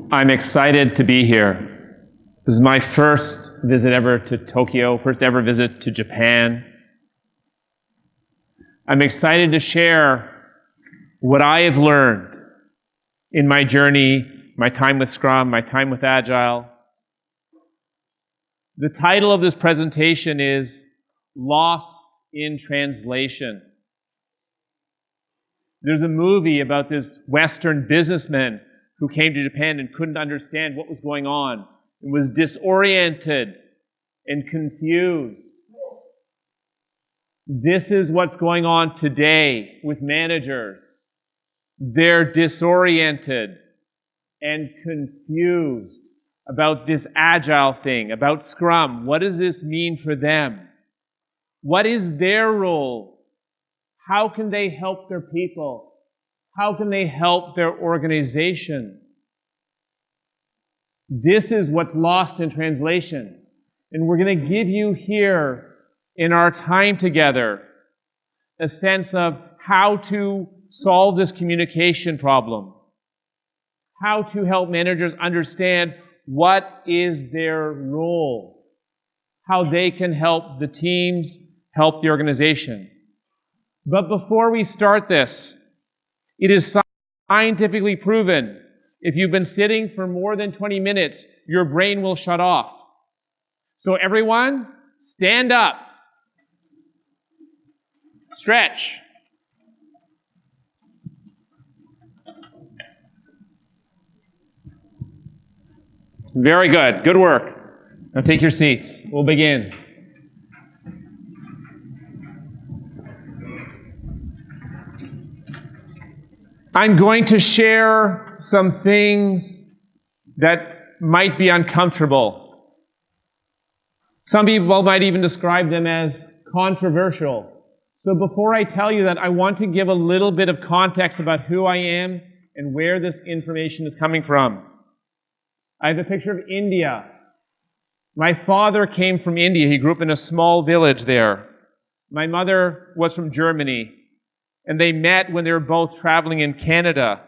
I'm excited to be here. This is my first visit ever to Tokyo, first ever visit to Japan. I'm excited to share what I have learned in my journey, my time with Scrum, my time with Agile. The title of this presentation is Lost in Translation. There's a movie about this Western businessman who came to Japan and couldn't understand what was going on and was disoriented and confused. This is what's going on today with managers. They're disoriented and confused about this Agile thing, about Scrum. What does this mean for them? What is their role? How can they help their people? How can they help their organization? This is what's lost in translation. And we're going to give you here in our time together a sense of how to solve this communication problem, how to help managers understand what is their role, how they can help the teams, help the organization. But before we start this, it is scientifically proven if you've been sitting for more than 20 minutes, your brain will shut off. So everyone, stand up. Stretch. Very good. Good work. Now take your seats. We'll begin. I'm going to share some things that might be uncomfortable. Some people might even describe them as controversial. So before I tell you that, I want to give a little bit of context about who I am and where this information is coming from. I have a picture of India. My father came from India. He grew up in a small village there. My mother was from Germany. And they met when they were both traveling in Canada.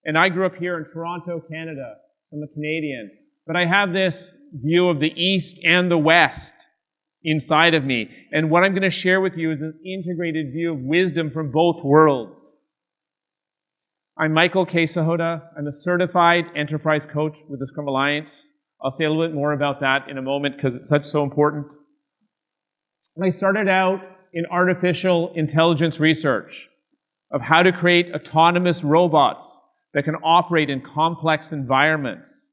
And I grew up here in Toronto, Canada. I'm a Canadian. But I have this view of the East and the West inside of me. And what I'm going to share with you is an integrated view of wisdom from both worlds. I'm Michael K. Sahota. I'm a certified enterprise coach with the Scrum Alliance. I'll say a little bit more about that in a moment because it's so important. I started out in artificial intelligence research of how to create autonomous robots that can operate in complex environments.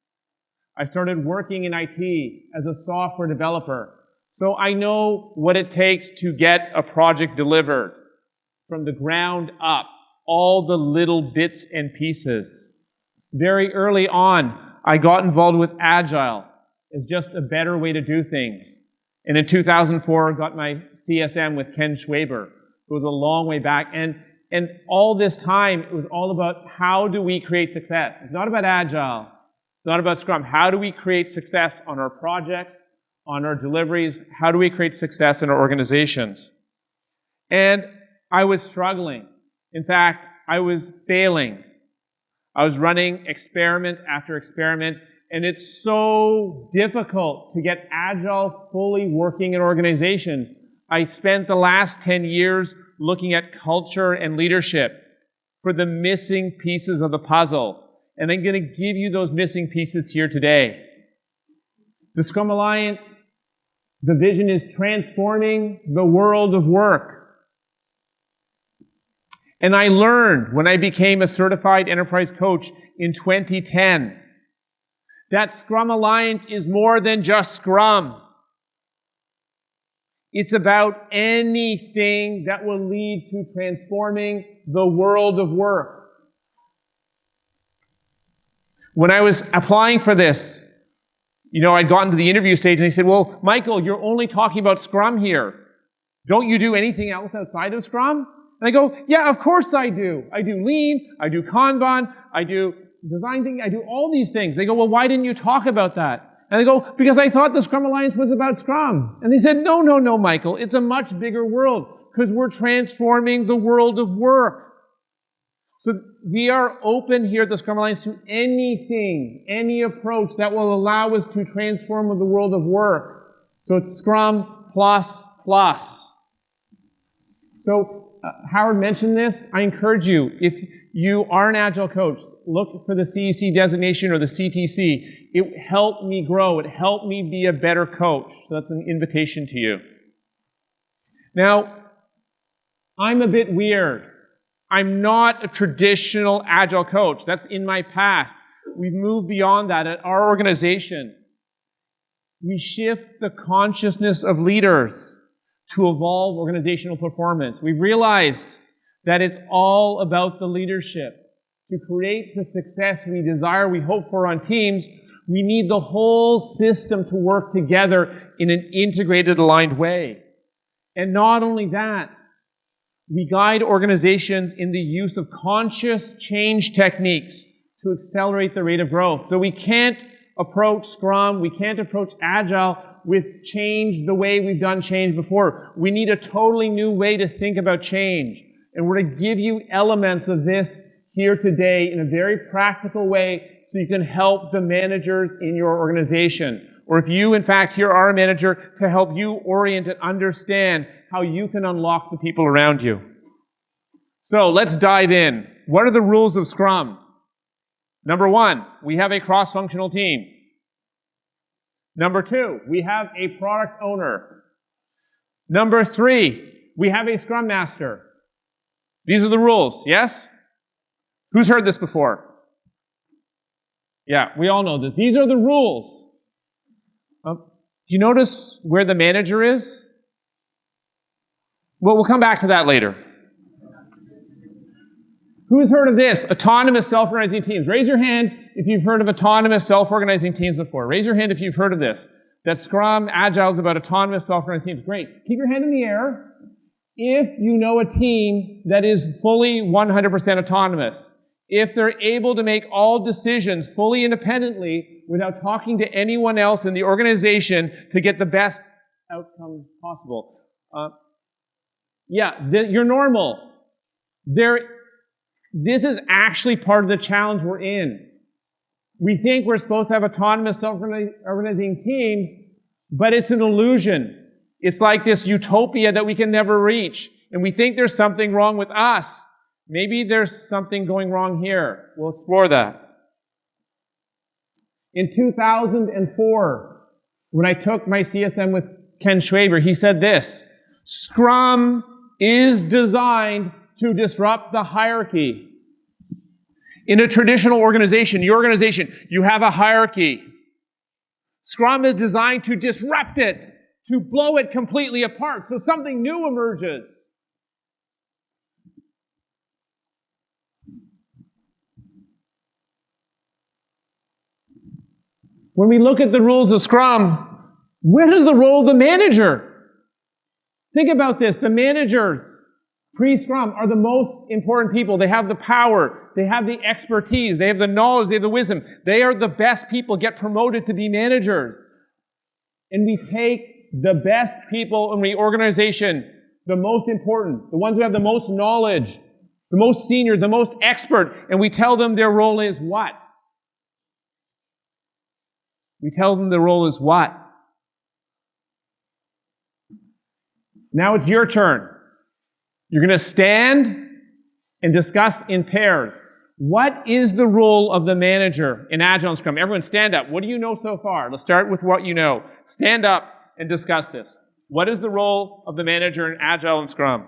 I started working in IT as a software developer, so I know what it takes to get a project delivered from the ground up, all the little bits and pieces. Very early on, I got involved with Agile as just a better way to do things. And in 2004, I got my CSM with Ken Schwaber. It was a long way back. And all this time, it was all about how do we create success. It's not about Agile. It's not about Scrum. How do we create success on our projects, on our deliveries? How do we create success in our organizations? And I was struggling. In fact, I was failing. I was running experiment after experiment. And it's so difficult to get Agile fully working in organizations. I spent the last 10 years looking at culture and leadership for the missing pieces of the puzzle. And I'm going to give you those missing pieces here today. The Scrum Alliance, the vision is transforming the world of work. And I learned when I became a certified enterprise coach in 2010 that Scrum Alliance is more than just Scrum. It's about anything that will lead to transforming the world of work. When I was applying for this, I'd gotten to the interview stage and they said, well, Michael, you're only talking about Scrum here. Don't you do anything else outside of Scrum? And I go, yeah, of course I do. I do Lean, I do Kanban, I do design thinking, I do all these things. They go, well, why didn't you talk about that? And I go, because I thought the Scrum Alliance was about Scrum. And they said, no, Michael, it's a much bigger world because we're transforming the world of work. So we are open here at the Scrum Alliance to anything, any approach that will allow us to transform the world of work. So it's Scrum plus plus. So Howard mentioned this. I encourage you, if you are an Agile coach, look for the CEC designation or the CTC. It helped me grow. It helped me be a better coach. So that's an invitation to you. Now, I'm a bit weird. I'm not a traditional Agile coach. That's in my past. We've moved beyond that at our organization. We shift the consciousness of leaders to evolve organizational performance. We've realized that it's all about the leadership. To create the success we desire, we hope for on teams, we need the whole system to work together in an integrated, aligned way. And not only that, we guide organizations in the use of conscious change techniques to accelerate the rate of growth. So we can't approach Scrum, we can't approach Agile with change the way we've done change before. We need a totally new way to think about change. And we're going to give you elements of this here today in a very practical way so you can help the managers in your organization. Or if you, in fact, here are a manager, to help you orient and understand how you can unlock the people around you. So let's dive in. What are the rules of Scrum? Number one, we have a cross-functional team. Number two, we have a product owner. Number three, we have a Scrum Master. These are the rules, yes? Who's heard this before? Yeah, we all know this. These are the rules. Do you notice where the manager is? Well, we'll come back to that later. Who's heard of this? Autonomous self-organizing teams. Raise your hand if you've heard of autonomous self-organizing teams before. Raise your hand if you've heard of this. That Scrum, Agile is about autonomous self-organizing teams. Great. Keep your hand in the air if you know a team that is fully 100% autonomous. If they're able to make all decisions fully independently without talking to anyone else in the organization to get the best outcome possible. You're normal. This is actually part of the challenge we're in. We think we're supposed to have autonomous self-organizing teams, but it's an illusion. It's like this utopia that we can never reach. And we think there's something wrong with us. Maybe there's something going wrong here. We'll explore that. In 2004, when I took my CSM with Ken Schwaber, he said this: Scrum is designed to disrupt the hierarchy. In a traditional organization, you have a hierarchy. Scrum is designed to disrupt it, to blow it completely apart, so something new emerges. When we look at the rules of Scrum, where is the role of the manager? Think about this. The managers, pre-Scrum, are the most important people. They have the power. They have the expertise. They have the knowledge. They have the wisdom. They are the best people get promoted to be managers. And we take the best people in the organization, the most important, the ones who have the most knowledge, the most senior, the most expert, and we tell them their role is what? We tell them the role is what? Now it's your turn. You're going to stand and discuss in pairs. What is the role of the manager in Agile and Scrum? Everyone stand up. What do you know so far? Let's start with what you know. Stand up and discuss this. What is the role of the manager in Agile and Scrum?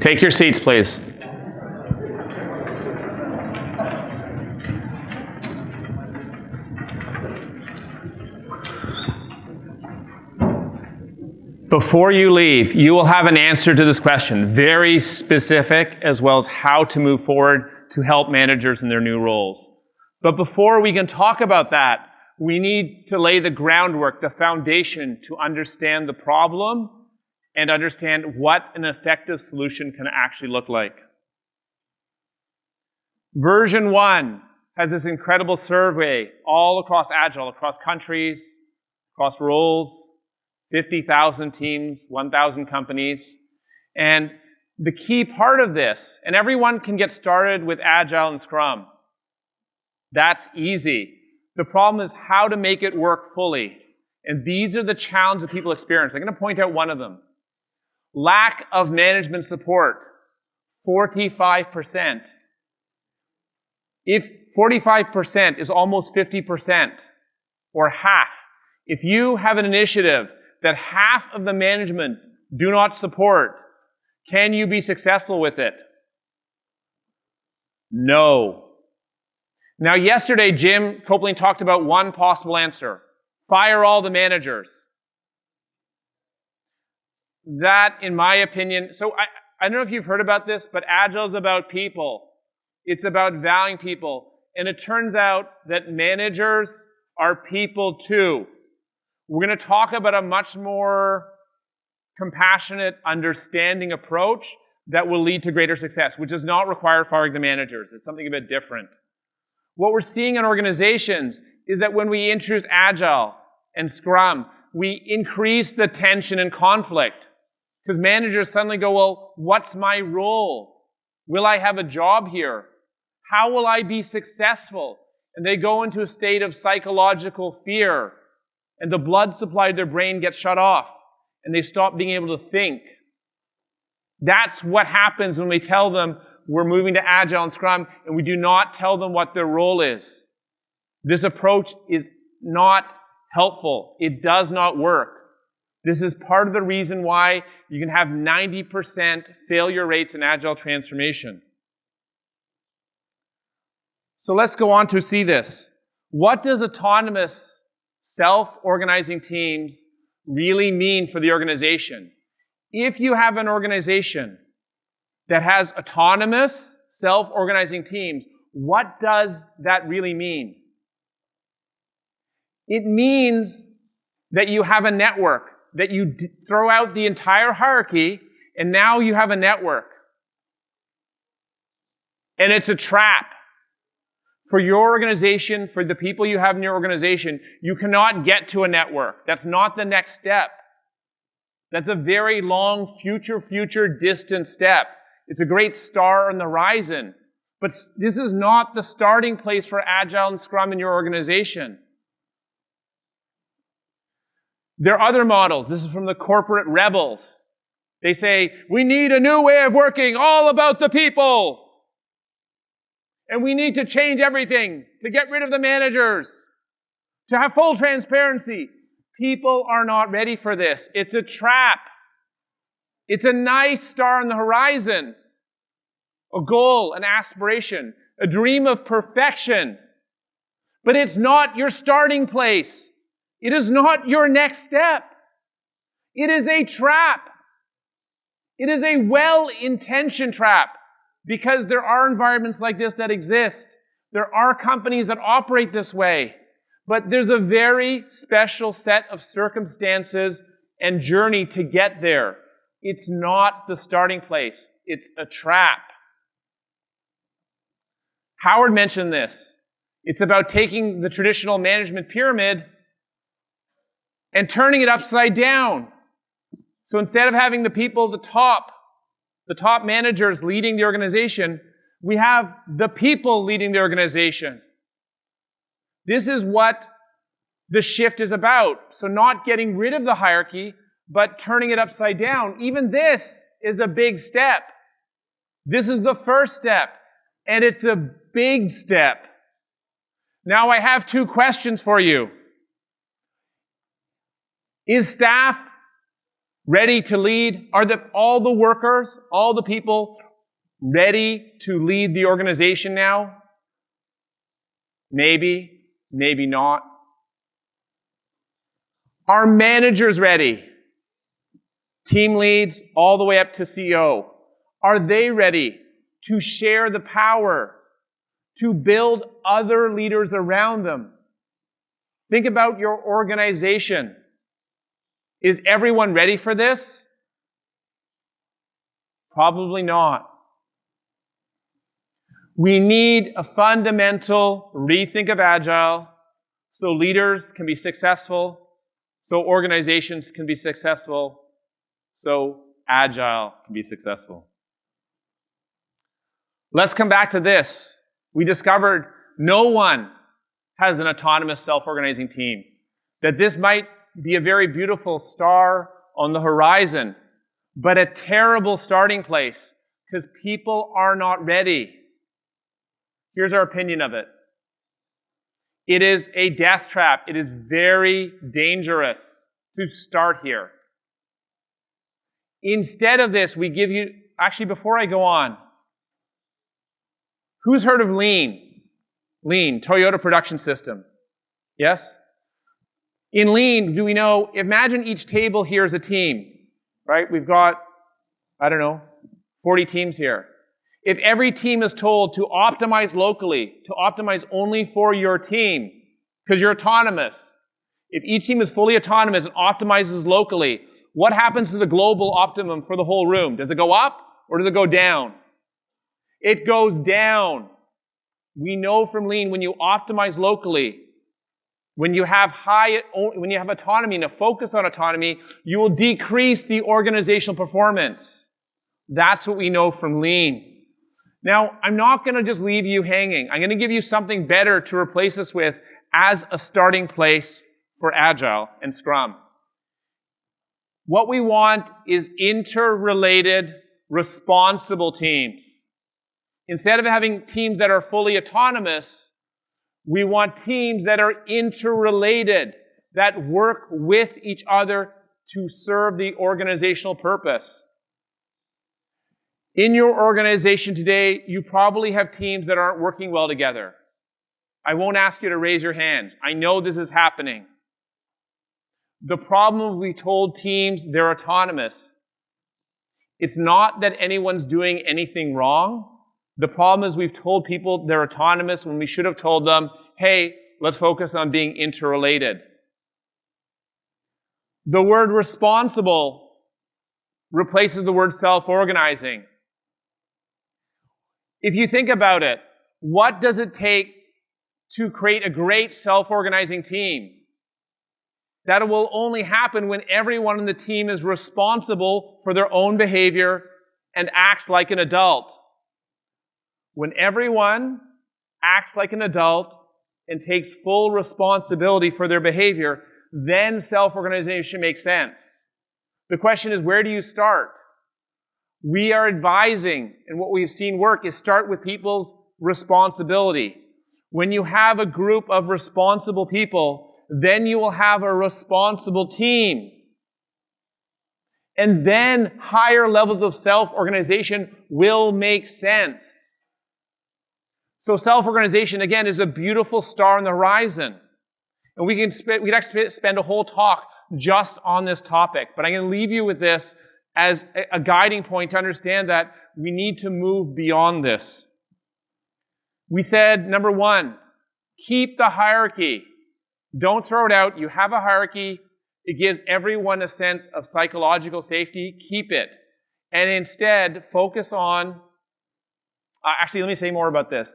Take your seats, please. Before you leave, you will have an answer to this question, very specific, as well as how to move forward to help managers in their new roles. But before we can talk about that, we need to lay the groundwork, the foundation to understand the problem and understand what an effective solution can actually look like. Version 1 has this incredible survey all across Agile, across countries, across roles, 50,000 teams, 1,000 companies. And the key part of this, and everyone can get started with Agile and Scrum. That's easy. The problem is how to make it work fully. And these are the challenges that people experience. I'm going to point out one of them. Lack of management support, 45%. If 45% is almost 50%, or half, if you have an initiative that half of the management do not support, can you be successful with it? No. Now, yesterday, Jim Copeland talked about one possible answer. Fire all the managers. That, in my opinion, so I don't know if you've heard about this, but Agile is about people. It's about valuing people. And it turns out that managers are people too. We're going to talk about a much more compassionate, understanding approach that will lead to greater success, which does not require firing the managers. It's something a bit different. What we're seeing in organizations is that when we introduce Agile and Scrum, we increase the tension and conflict. Because managers suddenly go, well, what's my role? Will I have a job here? How will I be successful? And they go into a state of psychological fear. And the blood supply to their brain gets shut off. And they stop being able to think. That's what happens when we tell them we're moving to Agile and Scrum, and we do not tell them what their role is. This approach is not helpful. It does not work. This is part of the reason why you can have 90% failure rates in Agile transformation. So let's go on to see this. What does autonomous, self-organizing teams really mean for the organization? If you have an organization that has autonomous, self-organizing teams, what does that really mean? It means that you have a network, that you throw out the entire hierarchy, and now you have a network. And it's a trap. For your organization, for the people you have in your organization, you cannot get to a network. That's not the next step. That's a very long, future distant step. It's a great star on the horizon. But this is not the starting place for Agile and Scrum in your organization. There are other models. This is from the corporate rebels. They say, we need a new way of working, all about the people. And we need to change everything, to get rid of the managers, to have full transparency. People are not ready for this. It's a trap. It's a nice star on the horizon. A goal, an aspiration, a dream of perfection. But it's not your starting place. It is not your next step. It is a trap. It is a well-intentioned trap. Because there are environments like this that exist. There are companies that operate this way. But there's a very special set of circumstances and journey to get there. It's not the starting place. It's a trap. Howard mentioned this. It's about taking the traditional management pyramid and turning it upside down. So instead of having the people at the top managers leading the organization, we have the people leading the organization. This is what the shift is about. So not getting rid of the hierarchy, but turning it upside down. Even this is a big step. This is the first step, and it's a big step. Now I have two questions for you. Is staff Ready to lead? Are all the workers, all the people ready to lead the organization now? Maybe, maybe not. Are managers ready? Team leads all the way up to CEO. Are they ready to share the power, to build other leaders around them? Think about your organization. Is everyone ready for this? Probably not. We need a fundamental rethink of Agile so leaders can be successful, so organizations can be successful, so Agile can be successful. Let's come back to this. We discovered no one has an autonomous self-organizing team. That this might be a very beautiful star on the horizon, but a terrible starting place because people are not ready. Here's our opinion of it. It is a death trap. It is very dangerous to start here. Instead of this, we give you, actually before I go on, who's heard of Lean? Lean, Toyota Production System. Yes? In Lean, do we know, imagine each table here is a team, right? We've got, 40 teams here. If every team is told to optimize locally, to optimize only for your team, because you're autonomous, if each team is fully autonomous and optimizes locally, what happens to the global optimum for the whole room? Does it go up or does it go down? It goes down. We know from Lean when you optimize locally, when you have autonomy and a focus on autonomy, you will decrease the organizational performance. That's what we know from Lean. Now, I'm not going to just leave you hanging. I'm going to give you something better to replace this with as a starting place for Agile and Scrum. What we want is interrelated, responsible teams. Instead of having teams that are fully autonomous, we want teams that are interrelated, that work with each other to serve the organizational purpose. In your organization today, you probably have teams that aren't working well together. I won't ask you to raise your hands. I know this is happening. The problem is we told teams they're autonomous. It's not that anyone's doing anything wrong. The problem is we've told people they're autonomous when we should have told them, hey, let's focus on being interrelated. The word responsible replaces the word self-organizing. If you think about it, what does it take to create a great self-organizing team? That will only happen when everyone in the team is responsible for their own behavior and acts like an adult. When everyone acts like an adult and takes full responsibility for their behavior, then self-organization makes sense. The question is, where do you start? We are advising, and what we've seen work is start with people's responsibility. When you have a group of responsible people, then you will have a responsible team. And then higher levels of self-organization will make sense. So self-organization, again, is a beautiful star on the horizon. And we'd actually spend a whole talk just on this topic. But I'm going to leave you with this as a guiding point to understand that we need to move beyond this. We said, number one, keep the hierarchy. Don't throw it out. You have a hierarchy. It gives everyone a sense of psychological safety. Keep it. And instead, focus on... actually, let me say more about this.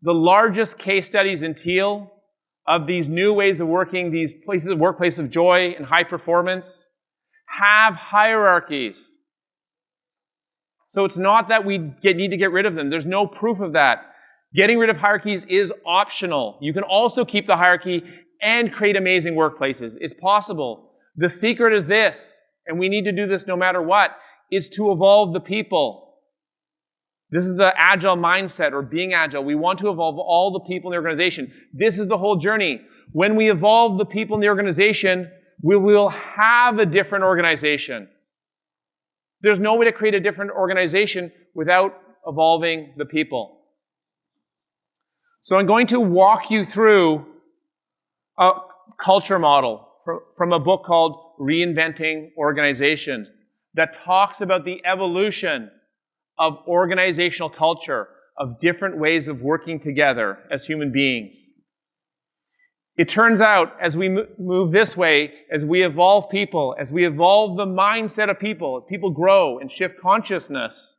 The largest case studies in Teal of these new ways of working, these places, workplace of joy and high performance, have hierarchies. So it's not that we need to get rid of them. There's no proof of that. Getting rid of hierarchies is optional. You can also keep the hierarchy and create amazing workplaces. It's possible. The secret is this, and we need to do this no matter what, is to evolve the people. This is the agile mindset, or being agile. We want to evolve all the people in the organization. This is the whole journey. When we evolve the people in the organization, we will have a different organization. There's no way to create a different organization without evolving the people. So I'm going to walk you through a culture model from a book called Reinventing Organizations that talks about the evolution of organizational culture, of different ways of working together as human beings. It turns out, as we move this way, as we evolve people, as we evolve the mindset of people, as people grow and shift consciousness,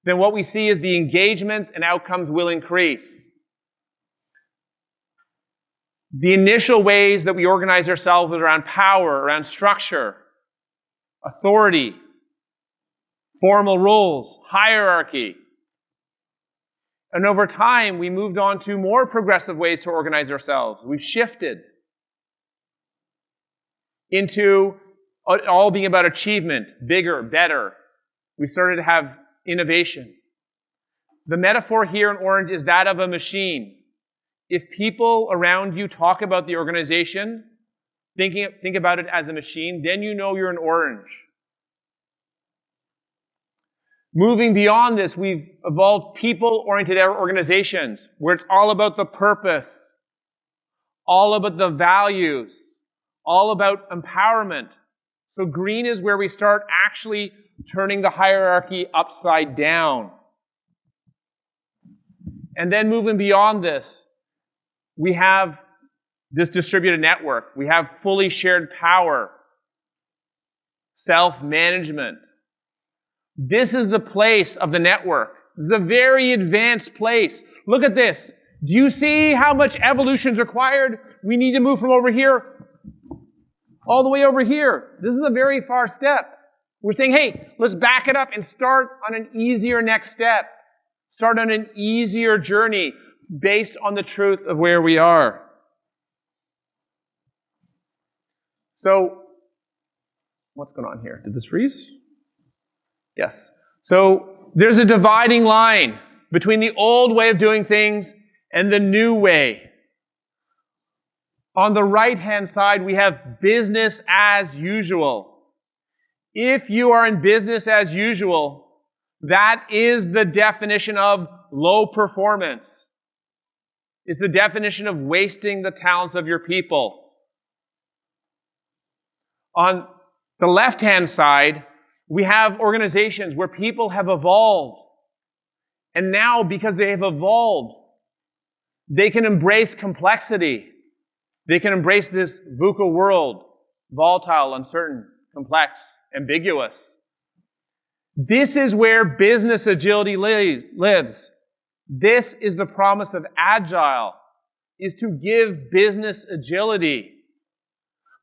then what we see is the engagements and outcomes will increase. The initial ways that we organize ourselves is around power, around structure, authority, formal rules, hierarchy. And over time, we moved on to more progressive ways to organize ourselves. We've shifted into it all being about achievement, bigger, better. We started to have innovation. The metaphor here in orange is that of a machine. If people around you talk about the organization, think about it as a machine, then you know you're in orange. Moving beyond this, we've evolved people-oriented organizations where it's all about the purpose, all about the values, all about empowerment. So green is where we start actually turning the hierarchy upside down. And then moving beyond this, we have this distributed network. We have fully shared power, self-management. This is the place of the network. This is a very advanced place. Look at this. Do you see how much evolution is required? We need to move from over here all the way over here. This is a very far step. We're saying, hey, let's back it up and start on an easier next step. Start on an easier journey based on the truth of where we are. So, what's going on here? Did this freeze? Yes. So, there's a dividing line between the old way of doing things and the new way. On the right-hand side, we have business as usual. If you are in business as usual, that is the definition of low performance. It's the definition of wasting the talents of your people. On the left-hand side, we have organizations where people have evolved. And now, because they have evolved, they can embrace complexity. They can embrace this VUCA world, volatile, uncertain, complex, ambiguous. This is where business agility lives. This is the promise of Agile, is to give business agility.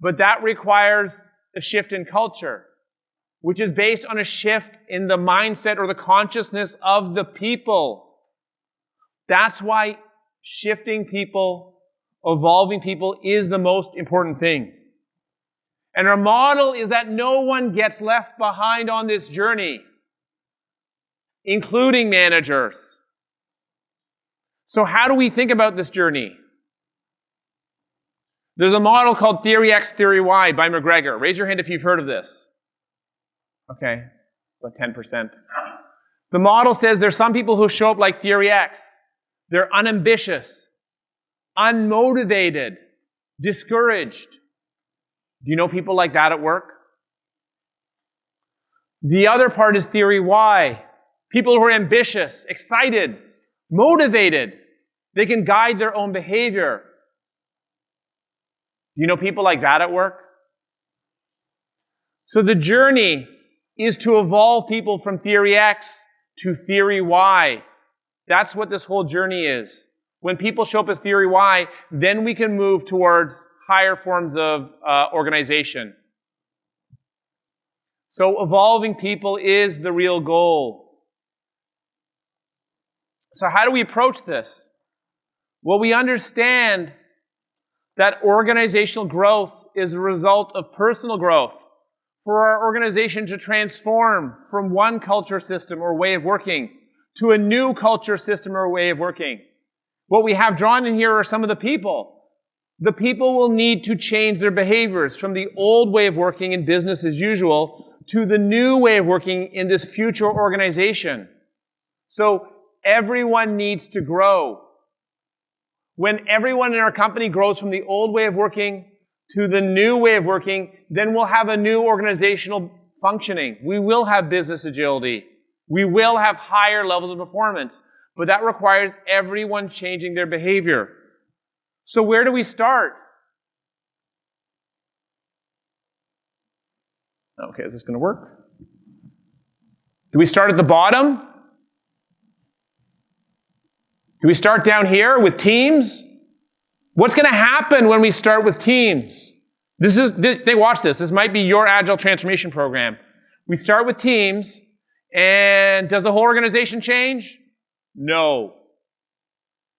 But that requires a shift in culture, which is based on a shift in the mindset or the consciousness of the people. That's why shifting people, evolving people is the most important thing. And our model is that no one gets left behind on this journey, including managers. So how do we think about this journey? There's a model called Theory X, Theory Y by McGregor. Raise your hand if you've heard of this. Okay, about 10%. The model says there's some people who show up like Theory X. They're unambitious, unmotivated, discouraged. Do you know people like that at work? The other part is Theory Y. People who are ambitious, excited, motivated. They can guide their own behavior. Do you know people like that at work? So the journey is to evolve people from Theory X to Theory Y. That's what this whole journey is. When people show up as Theory Y, then we can move towards higher forms of organization. So evolving people is the real goal. So how do we approach this? Well, we understand that organizational growth is a result of personal growth. For our organization to transform from one culture system or way of working to a new culture system or way of working. What we have drawn in here are some of the people. The people will need to change their behaviors from the old way of working in business as usual to the new way of working in this future organization. So everyone needs to grow. When everyone in our company grows from the old way of working to the new way of working, then we'll have a new organizational functioning. We will have business agility. We will have higher levels of performance. But that requires everyone changing their behavior. So where do we start? Okay, is this going to work? Do we start at the bottom? Do we start down here with teams? What's going to happen when we start with teams? They watch this. This might be your Agile transformation program. We start with teams, and does the whole organization change? No.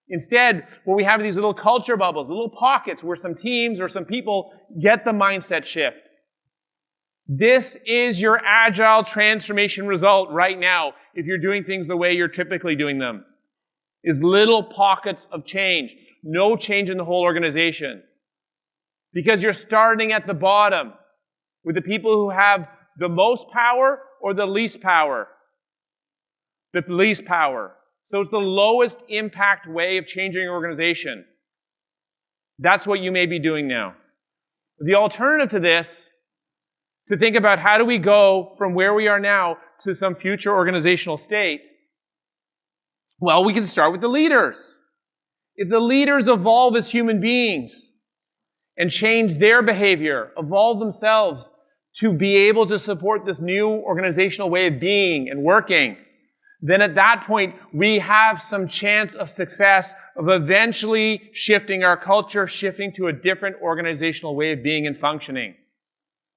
Instead, what we have are these little culture bubbles, little pockets where some teams or some people get the mindset shift. This is your Agile transformation result right now if you're doing things the way you're typically doing them. Is little pockets of change. No change in the whole organization. Because you're starting at the bottom with the people who have the most power or the least power. The least power. So it's the lowest impact way of changing your organization. That's what you may be doing now. The alternative to this, to think about how do we go from where we are now to some future organizational state, well, we can start with the leaders. If the leaders evolve as human beings and change their behavior, evolve themselves to be able to support this new organizational way of being and working, then at that point, we have some chance of success of eventually shifting our culture, shifting to a different organizational way of being and functioning.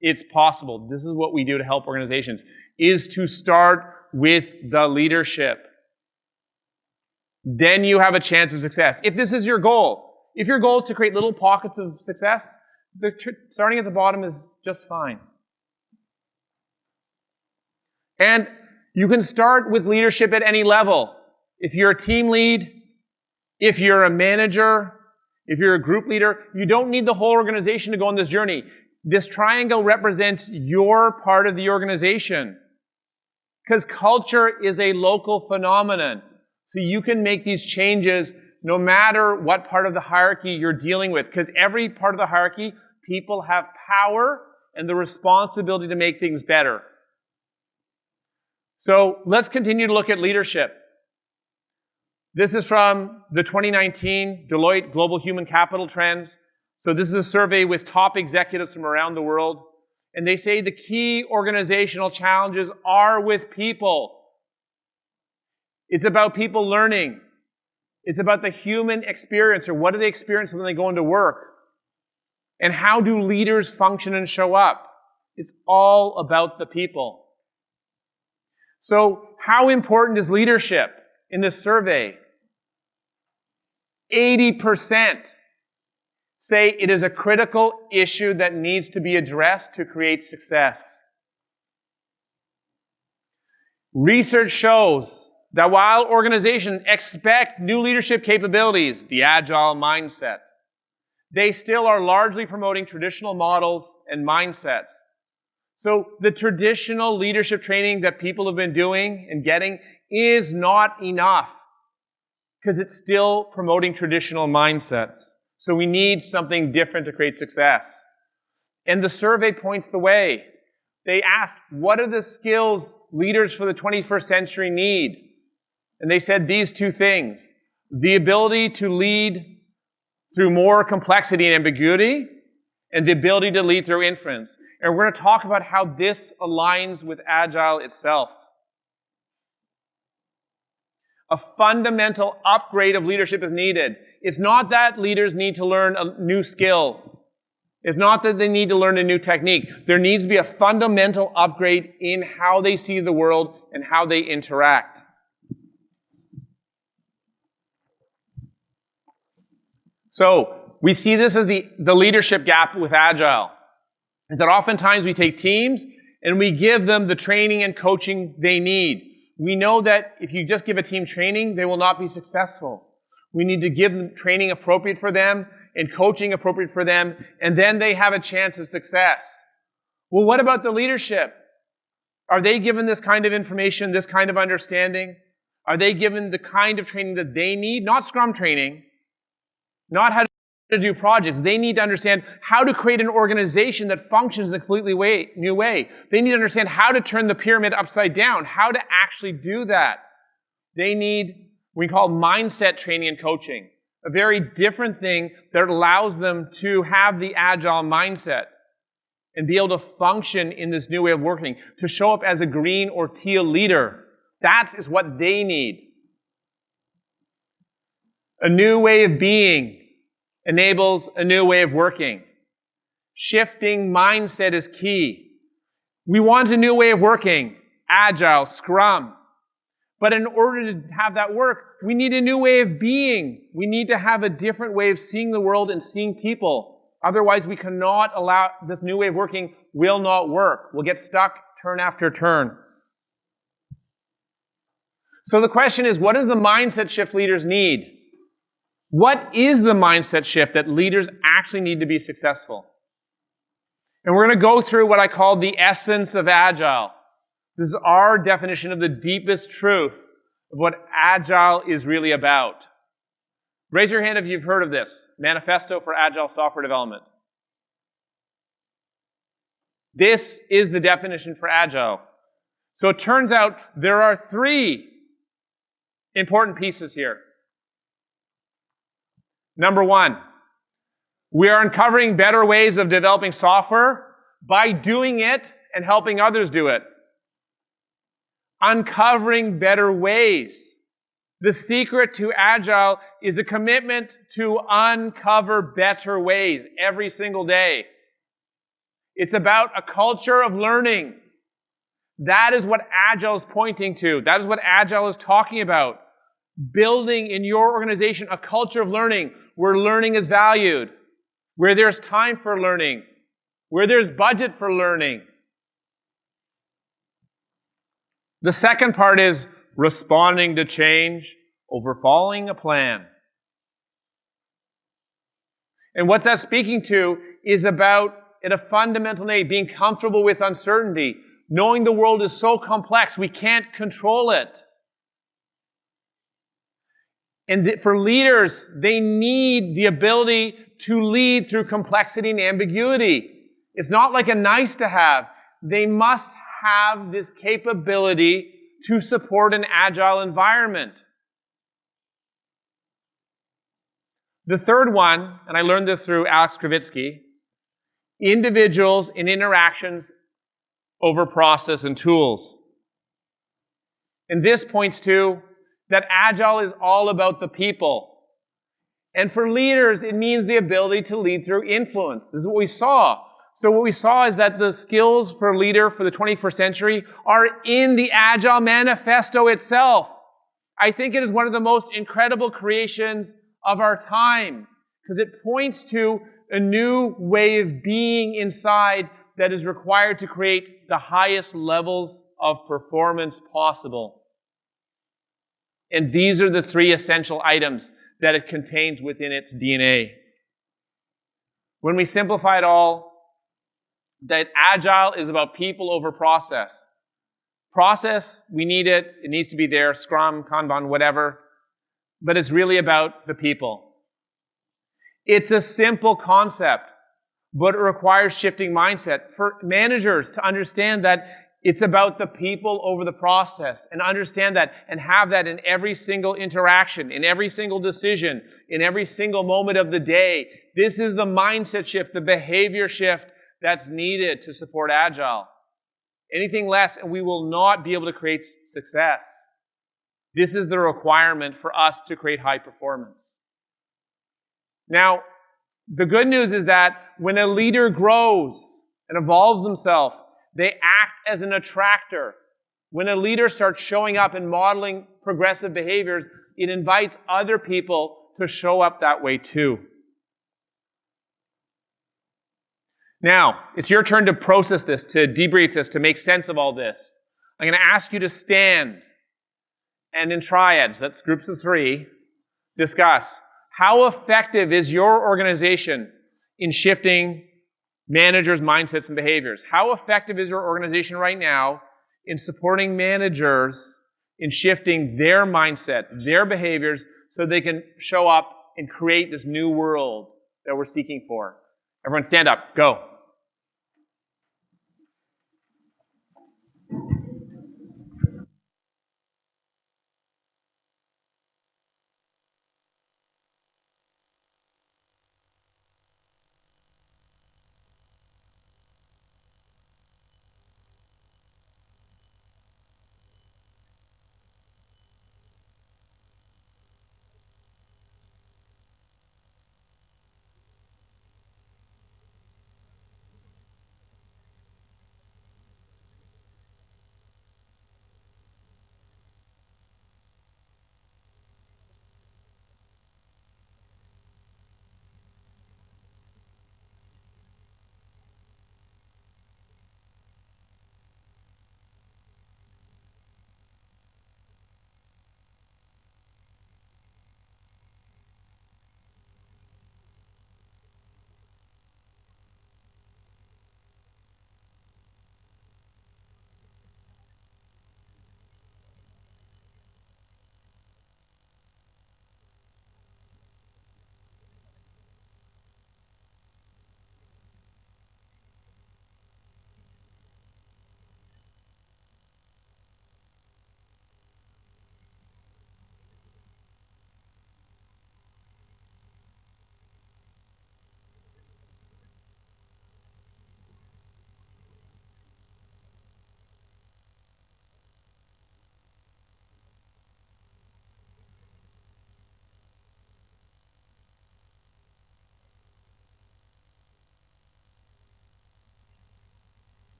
It's possible. This is what we do to help organizations, is to start with the leadership. Then you have a chance of success. If this is your goal, if your goal is to create little pockets of success, starting at the bottom is just fine. And you can start with leadership at any level. If you're a team lead, if you're a manager, if you're a group leader, you don't need the whole organization to go on this journey. This triangle represents your part of the organization. Because culture is a local phenomenon. So you can make these changes no matter what part of the hierarchy you're dealing with. Because every part of the hierarchy, people have power and the responsibility to make things better. So let's continue to look at leadership. This is from the 2019 Deloitte Global Human Capital Trends. So this is a survey with top executives from around the world. And they say the key organizational challenges are with people. It's about people learning. It's about the human experience, or what do they experience when they go into work? And how do leaders function and show up? It's all about the people. So how important is leadership in this survey? 80% say it is a critical issue that needs to be addressed to create success. Research shows that while organizations expect new leadership capabilities, the agile mindset, they still are largely promoting traditional models and mindsets. So the traditional leadership training that people have been doing and getting is not enough because it's still promoting traditional mindsets. So we need something different to create success. And the survey points the way. They asked, what are the skills leaders for the 21st century need? And they said these two things: the ability to lead through more complexity and ambiguity, and the ability to lead through inference. And we're going to talk about how this aligns with Agile itself. A fundamental upgrade of leadership is needed. It's not that leaders need to learn a new skill. It's not that they need to learn a new technique. There needs to be a fundamental upgrade in how they see the world and how they interact. So we see this as the leadership gap with Agile. Is that oftentimes we take teams and we give them the training and coaching they need. We know that if you just give a team training, they will not be successful. We need to give them training appropriate for them and coaching appropriate for them, and then they have a chance of success. Well, what about the leadership? Are they given this kind of information, this kind of understanding? Are they given the kind of training that they need? Not Scrum training, not how to do projects. They need to understand how to create an organization that functions in a completely new way. They need to understand how to turn the pyramid upside down, how to actually do that. They need what we call mindset training and coaching, a very different thing that allows them to have the agile mindset and be able to function in this new way of working, to show up as a green or teal leader. That is what they need. A new way of being enables a new way of working. Shifting mindset is key. We want a new way of working, agile, Scrum. But in order to have that work, we need a new way of being. We need to have a different way of seeing the world and seeing people. Otherwise, we cannot allow this new way of working will not work. We'll get stuck turn after turn. So the question is, what does the mindset shift leaders need? What is the mindset shift that leaders actually need to be successful? And we're going to go through what I call the essence of Agile. This is our definition of the deepest truth of what Agile is really about. Raise your hand if you've heard of this. Manifesto for Agile Software Development. This is the definition for Agile. So it turns out there are 3 important pieces here. Number 1, we are uncovering better ways of developing software by doing it and helping others do it. Uncovering better ways. The secret to Agile is a commitment to uncover better ways every single day. It's about a culture of learning. That is what Agile is pointing to. That is what Agile is talking about. Building in your organization a culture of learning where learning is valued, where there's time for learning, where there's budget for learning. The second part is responding to change over following a plan. And what that's speaking to is about, at a fundamental need, being comfortable with uncertainty, knowing the world is so complex we can't control it. And for leaders, they need the ability to lead through complexity and ambiguity. It's not like a nice to have. They must have this capability to support an agile environment. The third one, and I learned this through Alex Kravitsky, individuals and interactions over process and tools. And this points to that Agile is all about the people. And for leaders, it means the ability to lead through influence. This is what we saw. So what we saw is that the skills for a leader for the 21st century are in the Agile Manifesto itself. I think it is one of the most incredible creations of our time, because it points to a new way of being inside that is required to create the highest levels of performance possible. And these are the 3 essential items that it contains within its DNA. When we simplify it all, that Agile is about people over process. Process, we need it. It needs to be there, Scrum, Kanban, whatever. But it's really about the people. It's a simple concept, but it requires shifting mindset for managers to understand that it's about the people over the process, and understand that and have that in every single interaction, in every single decision, in every single moment of the day. This is the mindset shift, the behavior shift that's needed to support Agile. Anything less, and we will not be able to create success. This is the requirement for us to create high performance. Now, the good news is that when a leader grows and evolves themselves, they act as an attractor. When a leader starts showing up and modeling progressive behaviors, it invites other people to show up that way too. Now, it's your turn to process this, to debrief this, to make sense of all this. I'm going to ask you to stand and in triads, that's groups of 3, discuss how effective is your organization in shifting managers' mindsets and behaviors. How effective is your organization right now in supporting managers in shifting their mindset, their behaviors, so they can show up and create this new world that we're seeking for. Everyone stand up. Go.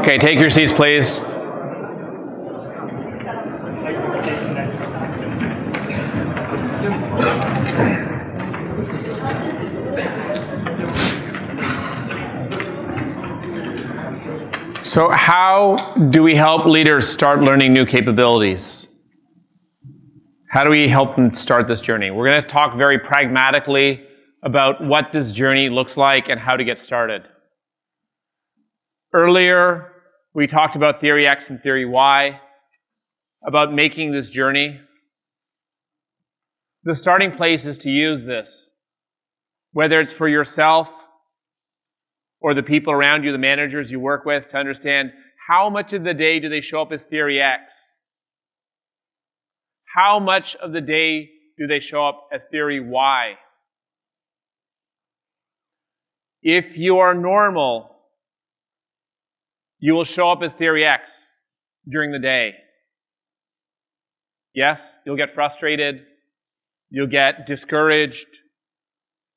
Okay, take your seats, please. So how do we help leaders start learning new capabilities? How do we help them start this journey? We're going to talk very pragmatically about what this journey looks like and how to get started. Earlier, we talked about theory X and theory Y, about making this journey. The starting place is to use this, whether it's for yourself or the people around you, the managers you work with, to understand how much of the day do they show up as theory X? How much of the day do they show up as theory Y? If you are normal, you will show up as theory X during the day. Yes, you'll get frustrated, you'll get discouraged,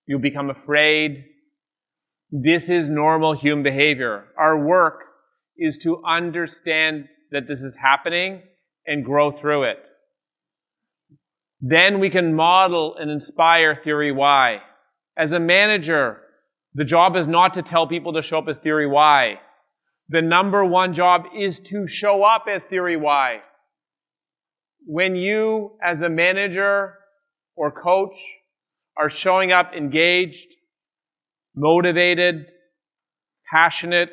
you'll become afraid. This is normal human behavior. Our work is to understand that this is happening and grow through it. Then we can model and inspire theory Y. As a manager, the job is not to tell people to show up as theory Y. The number one job is to show up as theory Y. When you, as a manager or coach, are showing up engaged, motivated, passionate,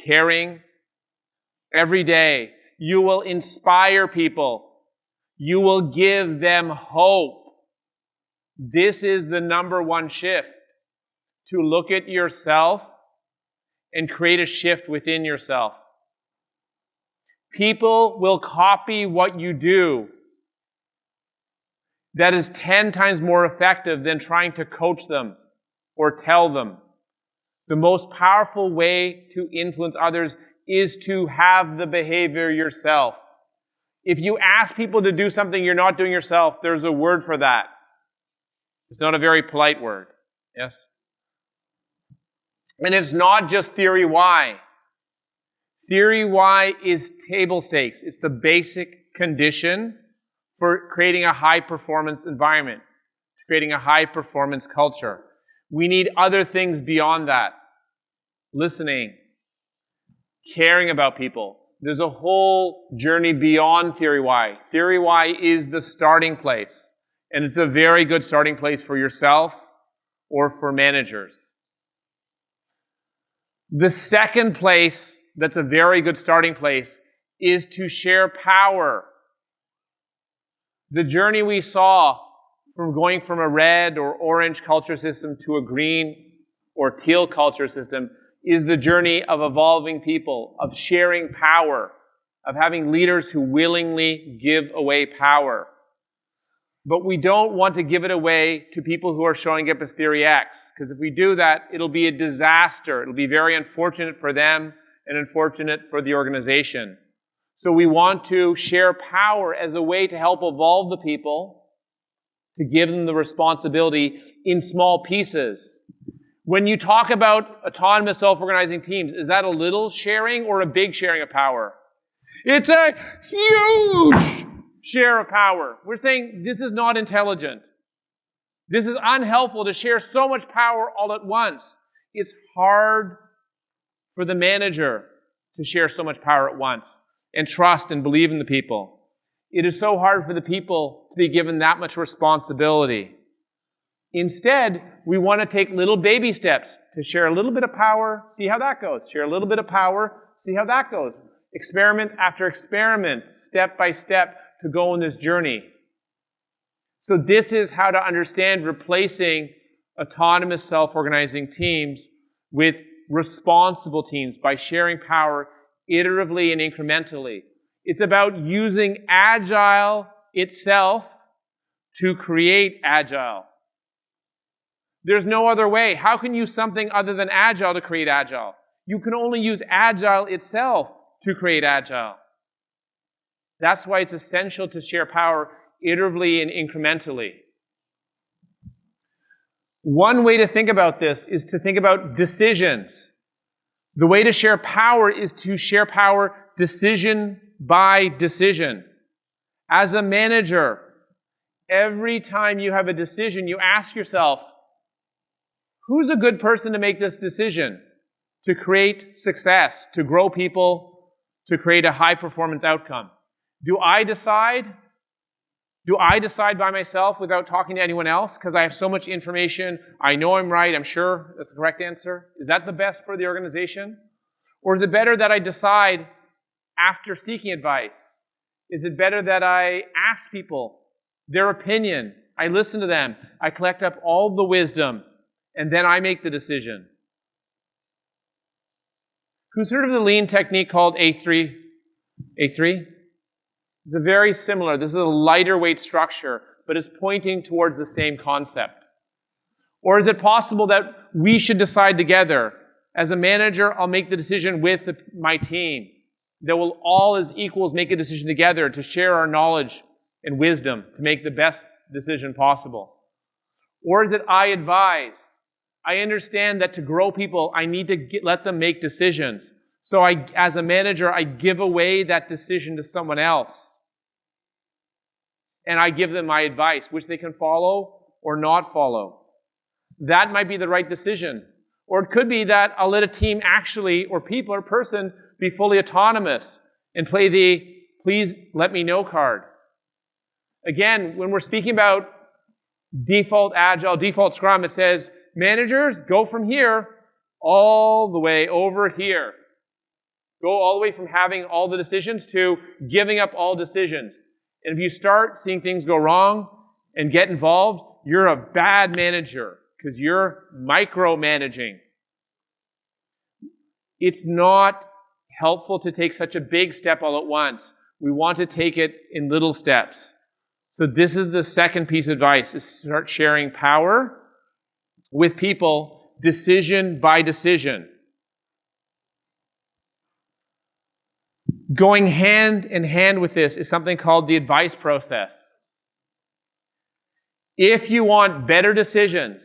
caring, every day, you will inspire people. You will give them hope. This is the number one shift. To look at yourself and create a shift within yourself. People will copy what you do. That is 10 times more effective than trying to coach them or tell them. The most powerful way to influence others is to have the behavior yourself. If you ask people to do something you're not doing yourself, there's a word for that. It's not a very polite word. Yes? And it's not just theory Y. Theory Y is table stakes. It's the basic condition for creating a high-performance environment, creating a high-performance culture. We need other things beyond that. Listening, caring about people. There's a whole journey beyond theory Y. Theory Y is the starting place. And it's a very good starting place for yourself or for managers. The second place that's a very good starting place is to share power. The journey we saw from going from a red or orange culture system to a green or teal culture system is the journey of evolving people, of sharing power, of having leaders who willingly give away power. But we don't want to give it away to people who are showing up as theory X, because if we do that, it'll be a disaster. It'll be very unfortunate for them and unfortunate for the organization. So we want to share power as a way to help evolve the people, to give them the responsibility in small pieces. When you talk about autonomous self-organizing teams, is that a little sharing or a big sharing of power? It's a huge share of power. We're saying this is not intelligent. This is unhelpful to share so much power all at once. It's hard for the manager to share so much power at once and trust and believe in the people. It is so hard for the people to be given that much responsibility. Instead, we want to take little baby steps to share a little bit of power, see how that goes. Share a little bit of power, see how that goes. Experiment after experiment, step by step, to go on this journey. So this is how to understand replacing autonomous self-organizing teams with responsible teams by sharing power iteratively and incrementally. It's about using Agile itself to create Agile. There's no other way. How can you use something other than Agile to create Agile? You can only use Agile itself to create Agile. That's why it's essential to share power iteratively and incrementally. One way to think about this is to think about decisions. The way to share power is to share power decision by decision. As a manager, every time you have a decision, you ask yourself, who's a good person to make this decision to create success, to grow people, to create a high-performance outcome? Do I decide? Do I decide by myself without talking to anyone else because I have so much information, I know I'm right, I'm sure that's the correct answer? Is that the best for the organization? Or is it better that I decide after seeking advice? Is it better that I ask people their opinion? I listen to them. I collect up all the wisdom, and then I make the decision. Who's heard of the lean technique called A3? A3? It's a very similar. This is a lighter weight structure, but it's pointing towards the same concept. Or is it possible that we should decide together? As a manager, I'll make the decision with my team. That we'll all as equals make a decision together to share our knowledge and wisdom to make the best decision possible. Or is it I advise? I understand that to grow people, I need to let them make decisions. So as a manager, I give away that decision to someone else. And I give them my advice, which they can follow or not follow. That might be the right decision. Or it could be that I'll let a team actually, or people or person, be fully autonomous and play the please let me know card. Again, when we're speaking about default Agile, default Scrum, it says, managers, go from here all the way over here. Go all the way from having all the decisions to giving up all decisions. And if you start seeing things go wrong and get involved, you're a bad manager because you're micromanaging. It's not helpful to take such a big step all at once. We want to take it in little steps. So this is the second piece of advice, is start sharing power with people, decision by decision. Going hand in hand with this is something called the advice process. If you want better decisions,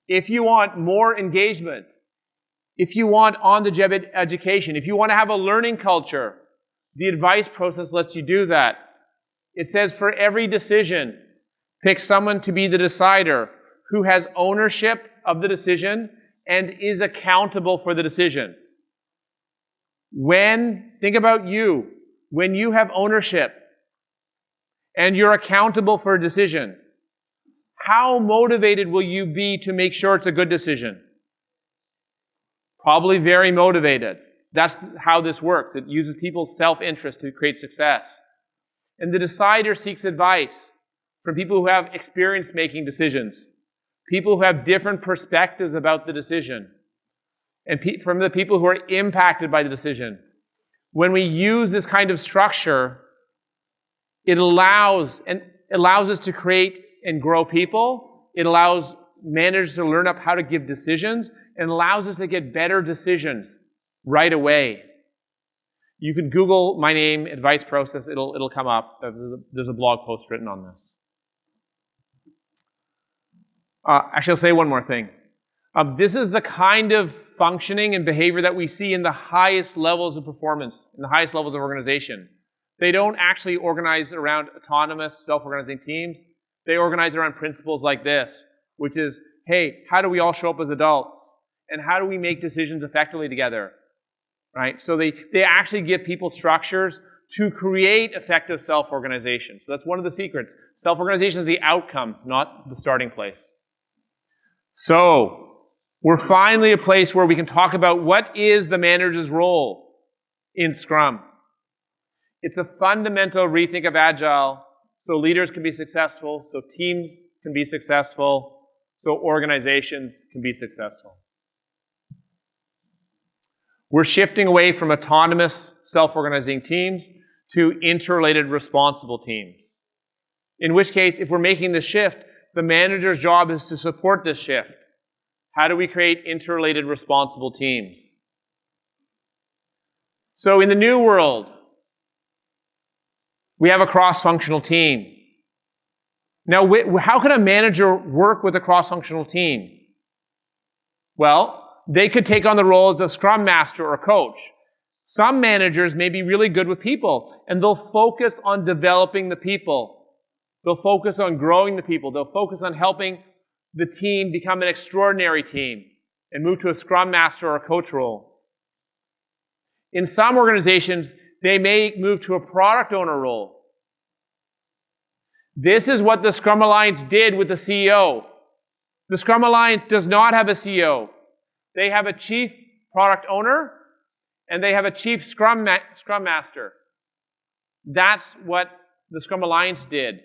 if you want more engagement, if you want on-the-job education, if you want to have a learning culture, the advice process lets you do that. It says for every decision, pick someone to be the decider who has ownership of the decision and is accountable for the decision. Think about you, when you have ownership and you're accountable for a decision, how motivated will you be to make sure it's a good decision? Probably very motivated. That's how this works. It uses people's self-interest to create success. And the decider seeks advice from people who have experience making decisions, people who have different perspectives about the decision, and from the people who are impacted by the decision. When we use this kind of structure, it allows us to create and grow people. It allows managers to learn up how to give decisions, and allows us to get better decisions right away. You can Google my name, advice process, it'll come up. There's a blog post written on this. Actually, I'll say one more thing. This is the kind of functioning and behavior that we see in the highest levels of performance, in the highest levels of organization. They don't actually organize around autonomous, self-organizing teams. They organize around principles like this, which is, hey, how do we all show up as adults? And how do we make decisions effectively together? Right? So they actually give people structures to create effective self-organization. So that's one of the secrets. Self-organization is the outcome, not the starting place. So we're finally a place where we can talk about what is the manager's role in Scrum. It's a fundamental rethink of Agile so leaders can be successful, so teams can be successful, so organizations can be successful. We're shifting away from autonomous, self-organizing teams to interrelated, responsible teams. In which case, if we're making the shift, the manager's job is to support this shift. How do we create interrelated, responsible teams? So in the new world, we have a cross-functional team. Now, how can a manager work with a cross-functional team? Well, they could take on the role as a scrum master or coach. Some managers may be really good with people, and they'll focus on developing the people. They'll focus on growing the people. They'll focus on helping the team become an extraordinary team and move to a scrum master or a coach role. In some organizations, they may move to a product owner role. This is what the Scrum Alliance did with the CEO. The Scrum Alliance does not have a CEO. They have a chief product owner, and they have a chief Scrum Master. That's what the Scrum Alliance did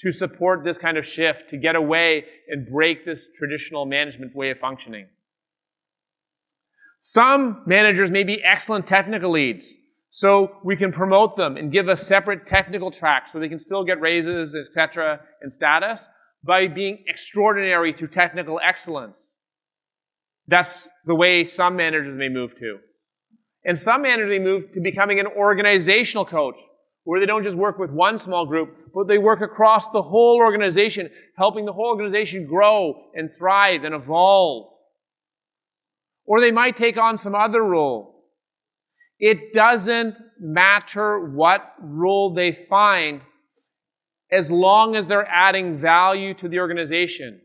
to support this kind of shift, to get away and break this traditional management way of functioning. Some managers may be excellent technical leads, so we can promote them and give a separate technical track so they can still get raises, etc., and status by being extraordinary through technical excellence. That's the way some managers may move to. And some managers may move to becoming an organizational coach, where they don't just work with one small group, but they work across the whole organization, helping the whole organization grow and thrive and evolve. Or they might take on some other role. It doesn't matter what role they find as long as they're adding value to the organization.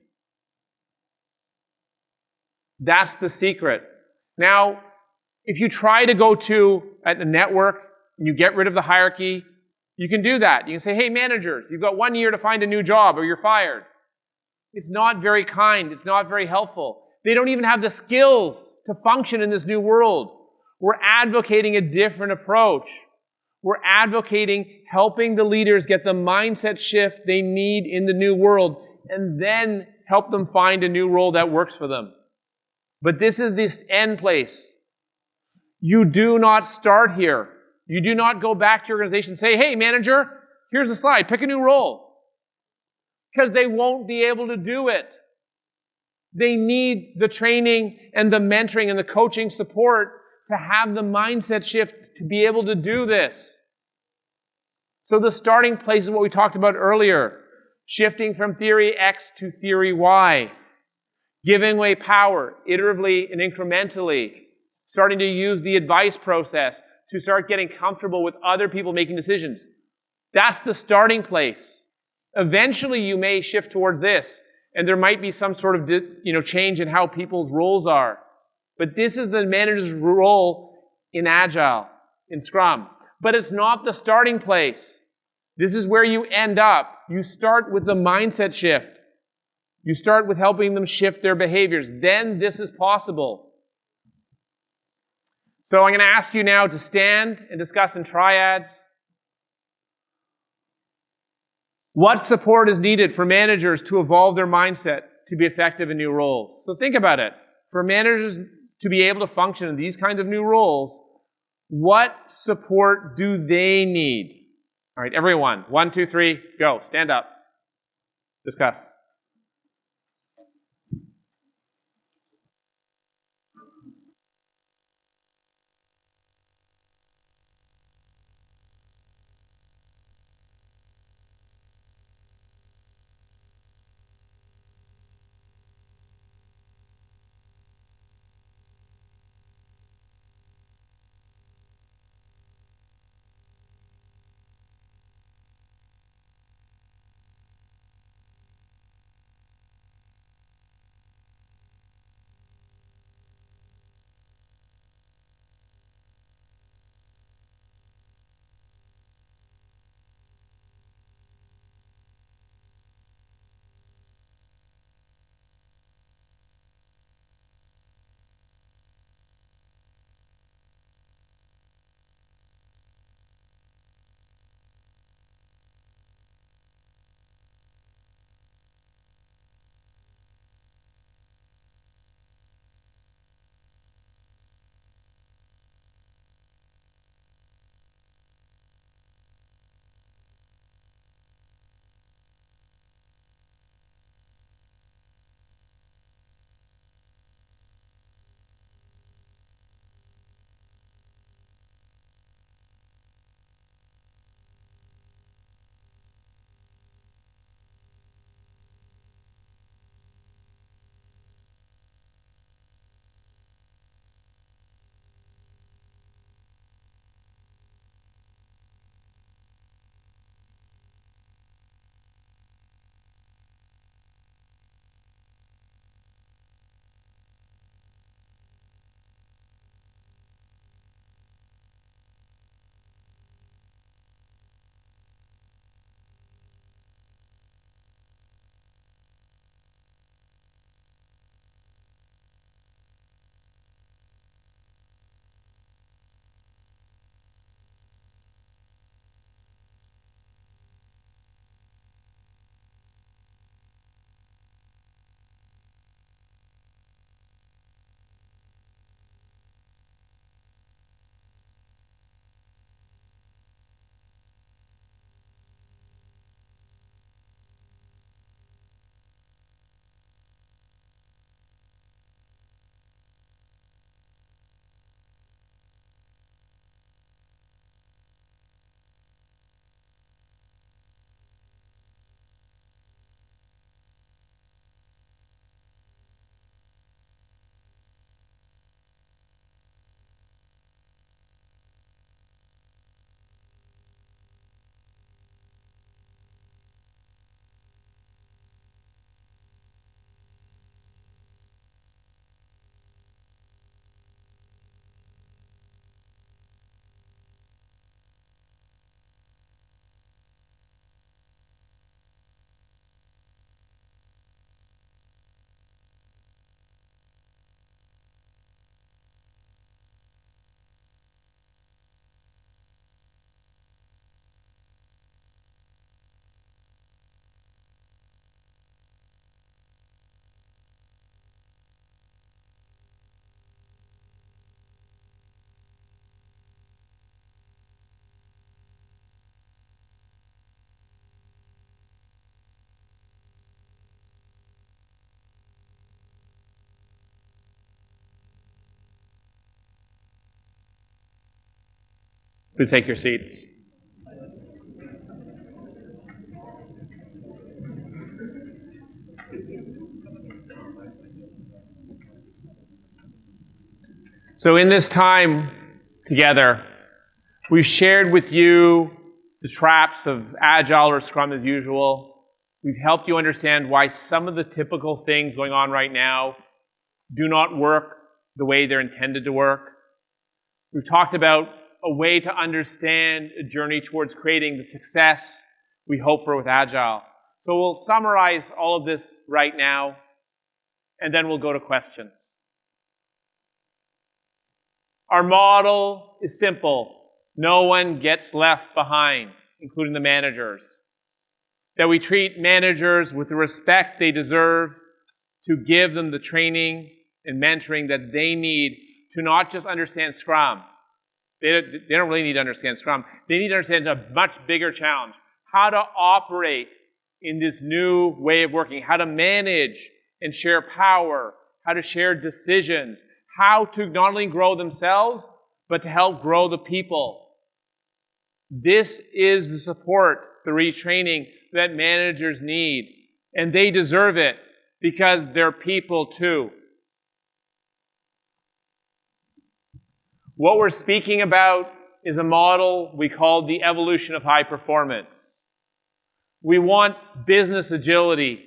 That's the secret. Now, if you try to go to a network and you get rid of the hierarchy, you can do that. You can say, hey, managers, you've got 1 year to find a new job or you're fired. It's not very kind. It's not very helpful. They don't even have the skills to function in this new world. We're advocating a different approach. We're advocating helping the leaders get the mindset shift they need in the new world and then help them find a new role that works for them. But this is this end place. You do not start here. You do not go back to your organization and say, hey, manager, here's a slide. Pick a new role. Because they won't be able to do it. They need the training and the mentoring and the coaching support to have the mindset shift to be able to do this. So the starting place is what we talked about earlier. Shifting from theory X to theory Y. Giving away power iteratively and incrementally. Starting to use the advice process to start getting comfortable with other people making decisions. That's the starting place. Eventually you may shift towards this, and there might be some sort of change in how people's roles are. But this is the manager's role in Agile, in Scrum. But it's not the starting place. This is where you end up. You start with the mindset shift. You start with helping them shift their behaviors. Then this is possible. So I'm going to ask you now to stand and discuss in triads. What support is needed for managers to evolve their mindset to be effective in new roles? So think about it. For managers to be able to function in these kinds of new roles, what support do they need? All right, everyone. 1, 2, 3, go. Stand up. Discuss. Please take your seats. So in this time together, we've shared with you the traps of Agile or Scrum as usual. We've helped you understand why some of the typical things going on right now do not work the way they're intended to work. We've talked about a way to understand a journey towards creating the success we hope for with Agile. So we'll summarize all of this right now, and then we'll go to questions. Our model is simple. No one gets left behind, including the managers. That we treat managers with the respect they deserve, to give them the training and mentoring that they need to not just understand Scrum. They don't really need to understand Scrum. They need to understand a much bigger challenge. How to operate in this new way of working. How to manage and share power. How to share decisions. How to not only grow themselves, but to help grow the people. This is the support, the retraining that managers need. And they deserve it because they're people too. What we're speaking about is a model we call the evolution of high performance. We want business agility,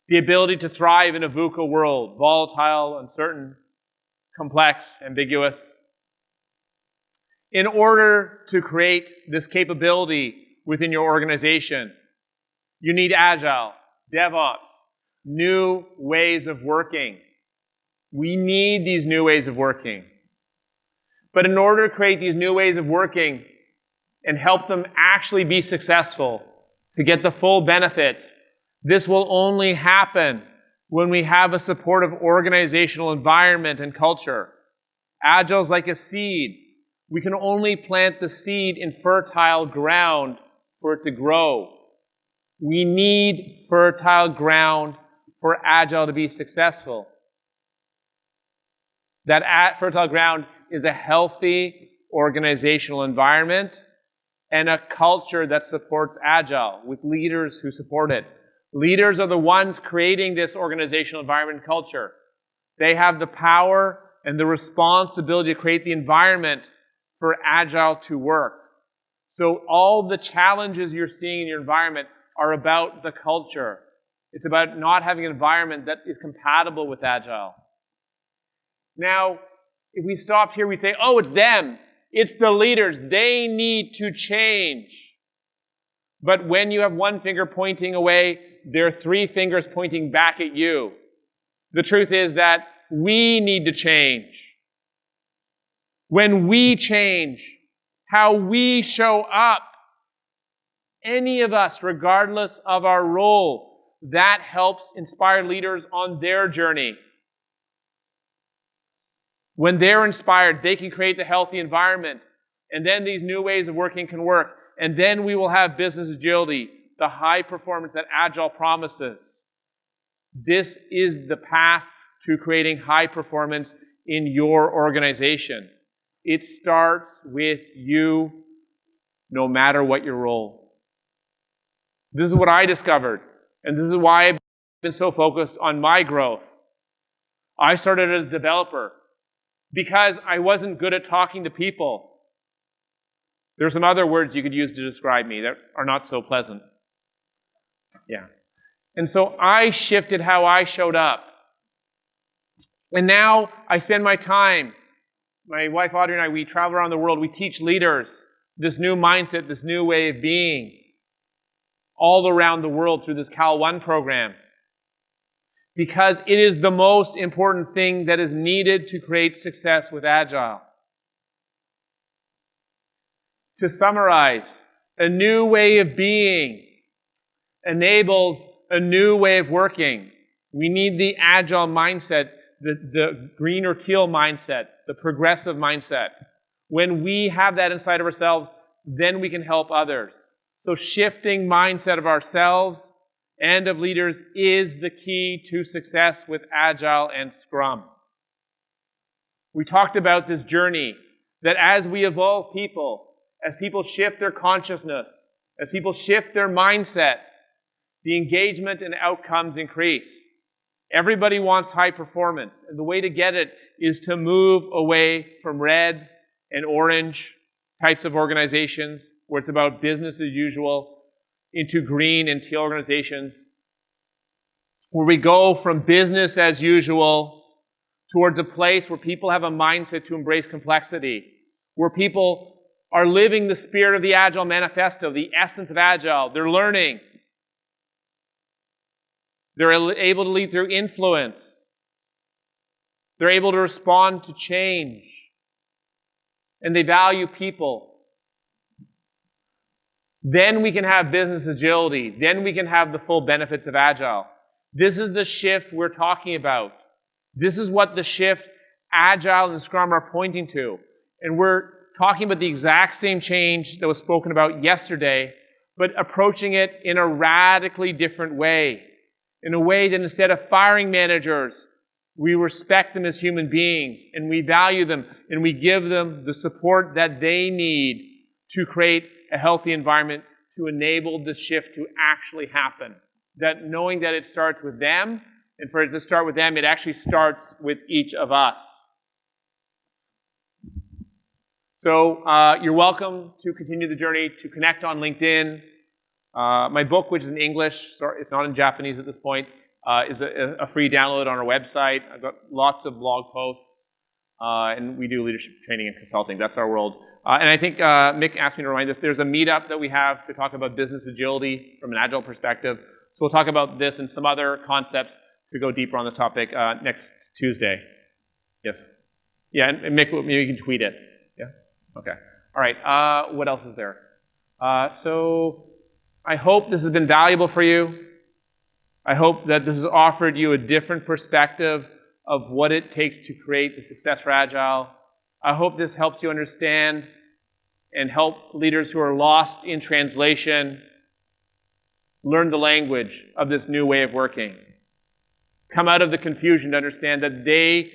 the ability to thrive in a VUCA world, volatile, uncertain, complex, ambiguous. In order to create this capability within your organization, you need Agile, DevOps, new ways of working. We need these new ways of working. But in order to create these new ways of working and help them actually be successful, to get the full benefits, this will only happen when we have a supportive organizational environment and culture. Agile is like a seed. We can only plant the seed in fertile ground for it to grow. We need fertile ground for Agile to be successful. That fertile ground is a healthy organizational environment and a culture that supports Agile with leaders who support it. Leaders are the ones creating this organizational environment and culture. They have the power and the responsibility to create the environment for Agile to work. So all the challenges you're seeing in your environment are about the culture. It's about not having an environment that is compatible with Agile. Now, if we stopped here, we'd say, oh, it's them. It's the leaders. They need to change. But when you have one finger pointing away, there are three fingers pointing back at you. The truth is that we need to change. When we change how we show up, any of us, regardless of our role, that helps inspire leaders on their journey. When they're inspired, they can create the healthy environment. And then these new ways of working can work. And then we will have business agility, the high performance that Agile promises. This is the path to creating high performance in your organization. It starts with you, no matter what your role. This is what I discovered. And this is why I've been so focused on my growth. I started as a developer because I wasn't good at talking to people. There are some other words you could use to describe me that are not so pleasant. Yeah. And so I shifted how I showed up. And now I spend my time, my wife Audrey and I, we travel around the world, we teach leaders this new mindset, this new way of being all around the world through this Cal 1 program. Because it is the most important thing that is needed to create success with Agile. To summarize, a new way of being enables a new way of working. We need the Agile mindset, the green or teal mindset, the progressive mindset. When we have that inside of ourselves, then we can help others. So shifting mindset of ourselves and of leaders is the key to success with Agile and Scrum. We talked about this journey, that as we evolve people, as people shift their consciousness, as people shift their mindset, the engagement and outcomes increase. Everybody wants high performance, and the way to get it is to move away from red and orange types of organizations, where it's about business as usual, into green and teal organizations, where we go from business as usual towards a place where people have a mindset to embrace complexity, where people are living the spirit of the Agile Manifesto, the essence of Agile. They're learning. They're able to lead through influence. They're able to respond to change. And they value people. Then we can have business agility. Then we can have the full benefits of Agile. This is the shift we're talking about. This is what the shift Agile and Scrum are pointing to. And we're talking about the exact same change that was spoken about yesterday, but approaching it in a radically different way. In a way that instead of firing managers, we respect them as human beings, and we value them, and we give them the support that they need to create a healthy environment to enable the shift to actually happen. That knowing that it starts with them, and for it to start with them, it actually starts with each of us. So you're welcome to continue the journey, to connect on LinkedIn. My book, which is in English, sorry, it's not in Japanese at this point, is a free download on our website. I've got lots of blog posts, and we do leadership training and consulting. That's our world. And I think Mick asked me to remind us, there's a meetup that we have to talk about business agility from an Agile perspective. So we'll talk about this and some other concepts to go deeper on the topic next Tuesday. Yes? Yeah, and Mick, maybe you can tweet it. Yeah? Okay. All right. What else is there? So I hope this has been valuable for you. I hope that this has offered you a different perspective of what it takes to create the success for Agile. I hope this helps you understand and help leaders who are lost in translation learn the language of this new way of working. Come out of the confusion to understand that they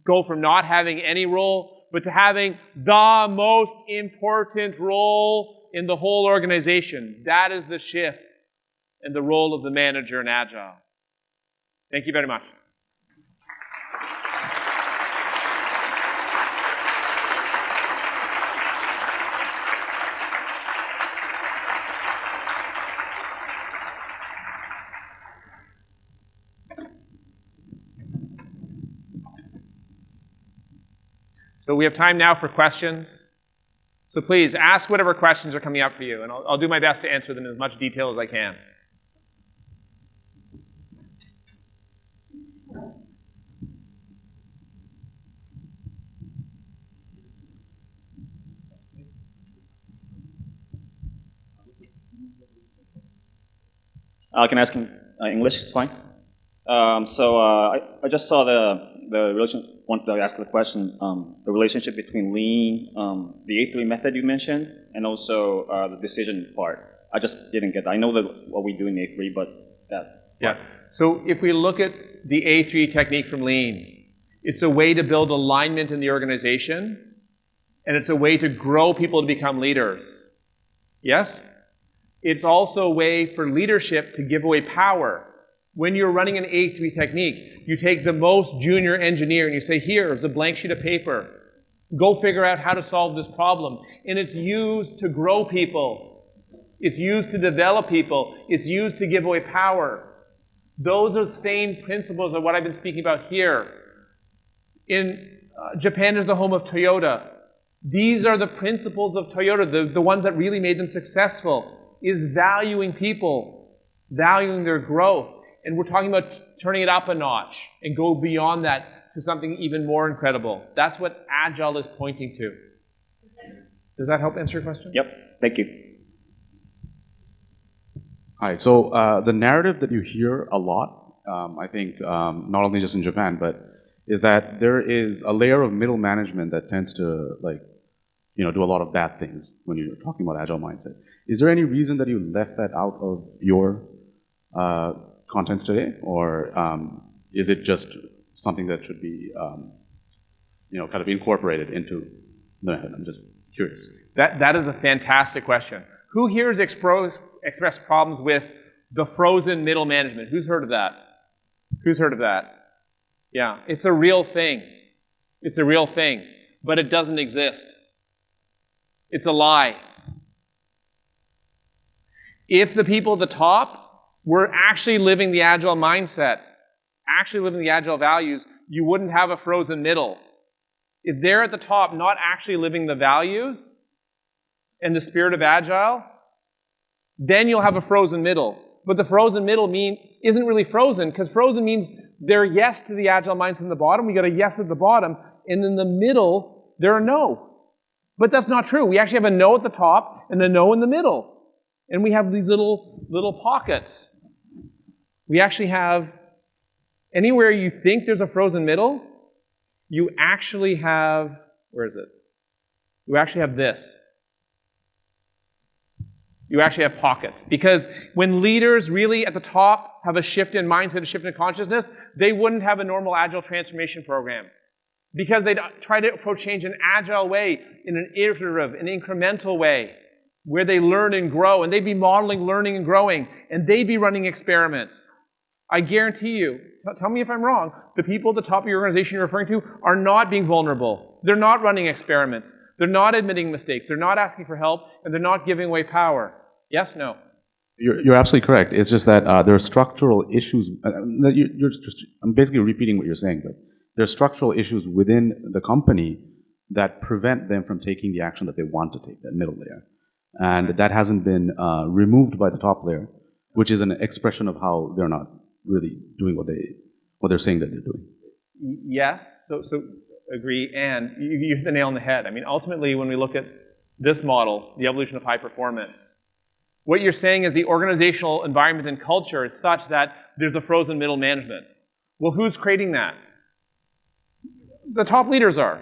go from not having any role, but to having the most important role in the whole organization. That is the shift in the role of the manager in Agile. Thank you very much. So we have time now for questions. So please, ask whatever questions are coming up for you, and I'll do my best to answer them in as much detail as I can. Can I ask in English? It's fine. I just saw the relation. Want to ask the question. The relationship between lean, the A3 method you mentioned, and also the decision part. I just didn't get that. I know what we do in A3, but that. Yeah. So if we look at the A3 technique from Lean, it's a way to build alignment in the organization, and it's a way to grow people to become leaders. Yes? It's also a way for leadership to give away power. When you're running an A3 technique, you take the most junior engineer and you say, here's a blank sheet of paper. Go figure out how to solve this problem. And it's used to grow people. It's used to develop people. It's used to give away power. Those are the same principles of what I've been speaking about here. In Japan is the home of Toyota. These are the principles of Toyota, the ones that really made them successful, is valuing people, valuing their growth. And we're talking about turning it up a notch and go beyond that to something even more incredible. That's what Agile is pointing to. Does that help answer your question? Yep. Thank you. Hi. So the narrative that you hear a lot, I think, not only just in Japan, but is that there is a layer of middle management that tends to, do a lot of bad things when you're talking about Agile mindset. Is there any reason that you left that out of your contents today, or is it just something that should be, kind of incorporated into? No, I'm just Curious. That is a fantastic question. Who here has expressed problems with the frozen middle management? Who's heard of that? Who's heard of that? Yeah, it's a real thing. It's a real thing, but it doesn't exist. It's a lie. If the people at the top were actually living the agile mindset, actually living the agile values, you wouldn't have a frozen middle. If they're at the top not actually living the values and the spirit of agile, then you'll have a frozen middle. But the frozen middle isn't really frozen, because frozen means they're yes to the agile mindset in the bottom, we got a yes at the bottom, and in the middle, they're a no. But that's not true. We actually have a no at the top and a no in the middle. And we have these little pockets. We actually have, anywhere you think there's a frozen middle, you actually have, where is it? You actually have this. You actually have pockets. Because when leaders really at the top have a shift in mindset, a shift in consciousness, they wouldn't have a normal agile transformation program. Because they'd try to approach change in an agile way, in an iterative, an incremental way, where they learn and grow, and they'd be modeling learning and growing, and they'd be running experiments. I guarantee you, tell me if I'm wrong, the people at the top of your organization you're referring to are not being vulnerable. They're not running experiments. They're not admitting mistakes. They're not asking for help, and they're not giving away power. Yes, no? You're absolutely correct. It's just that there are structural issues. I'm basically repeating what you're saying, but there are structural issues within the company that prevent them from taking the action that they want to take, that middle layer. And that hasn't been removed by the top layer, which is an expression of how they're not really doing what they're saying that they're doing. Yes, so agree, and you hit the nail on the head. I mean, ultimately, when we look at this model, the evolution of high performance, what you're saying is the organizational environment and culture is such that there's a frozen middle management. Well, who's creating that? The top leaders are,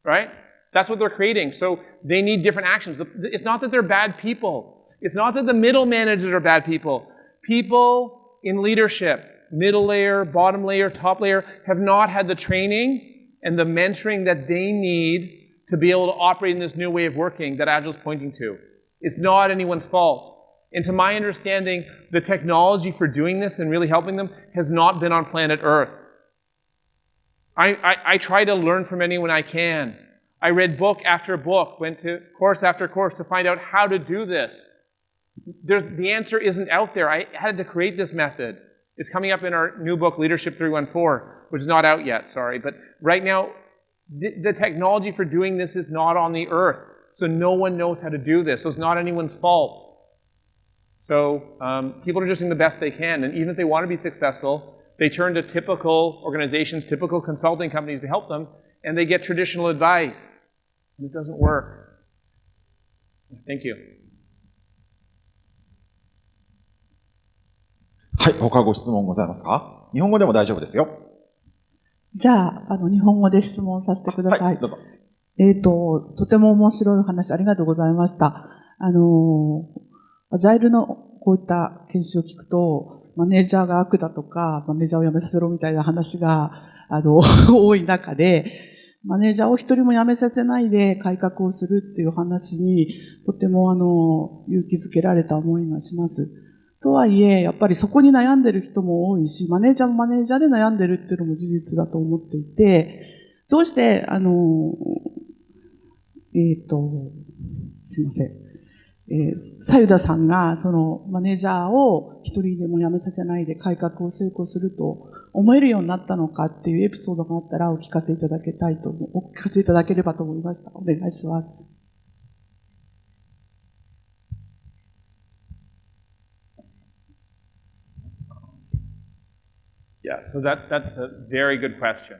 right? That's what they're creating. So they need different actions. It's not that they're bad people. It's not that the middle managers are bad people. People in leadership, middle layer, bottom layer, top layer, have not had the training and the mentoring that they need to be able to operate in this new way of working that Agile is pointing to. It's not anyone's fault. And to my understanding, the technology for doing this and really helping them has not been on planet Earth. I try to learn from anyone I can. I read book after book, went to course after course to find out how to do this. The answer isn't out there. I had to create this method. It's coming up in our new book, Leadership 314, which is not out yet, sorry. But right now, the technology for doing this is not on the earth. So no one knows how to do this. So it's not anyone's fault. So people are just doing the best they can. And even if they want to be successful, they turn to typical organizations, typical consulting companies to help them, and they get traditional advice. And it doesn't work. Thank you. はい、他ご質問ございますか？日本語でも大丈夫ですよ。じゃあ、日本語で質問させてください。はい、どうぞ。とても面白い話ありがとうございました。アジャイルのこういった研修を聞くと、マネージャーが悪だとか、マネージャーを辞めさせろみたいな話が、多い中で、マネージャーを一人も辞めさせないで改革をするっていう話に、とても勇気づけられた思いがします。とはいえ、やっぱりそこに悩んでる人も多いし、マネージャーもマネージャーで悩んでるっていうのも事実だと思っていて、どうして、すいません。サユダさんが、そのマネージャーを一人でも辞めさせないで改革を成功すると思えるようになったのかっていうエピソードがあったらお聞かせいただければと思いました。お願いします。Yeah, so that's a very good question.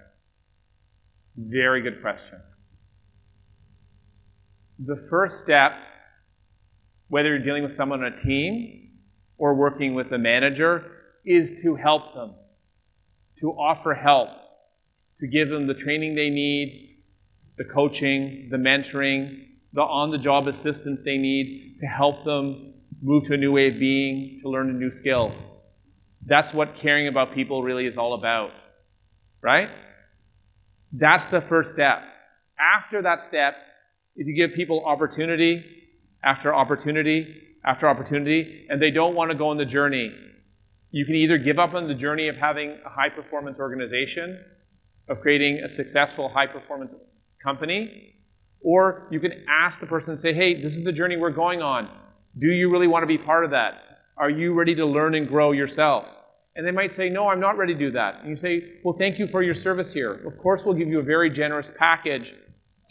Very good question. The first step, whether you're dealing with someone on a team or working with a manager, is to help them, to offer help, to give them the training they need, the coaching, the mentoring, the on-the-job assistance they need to help them move to a new way of being, to learn a new skill. That's what caring about people really is all about, right? That's the first step. After that step, if you give people opportunity after opportunity after opportunity, and they don't want to go on the journey, you can either give up on the journey of having a high-performance organization, of creating a successful high-performance company, or you can ask the person and say, hey, this is the journey we're going on. Do you really want to be part of that? Are you ready to learn and grow yourself? And they might say, no, I'm not ready to do that. And you say, well, thank you for your service here. Of course, we'll give you a very generous package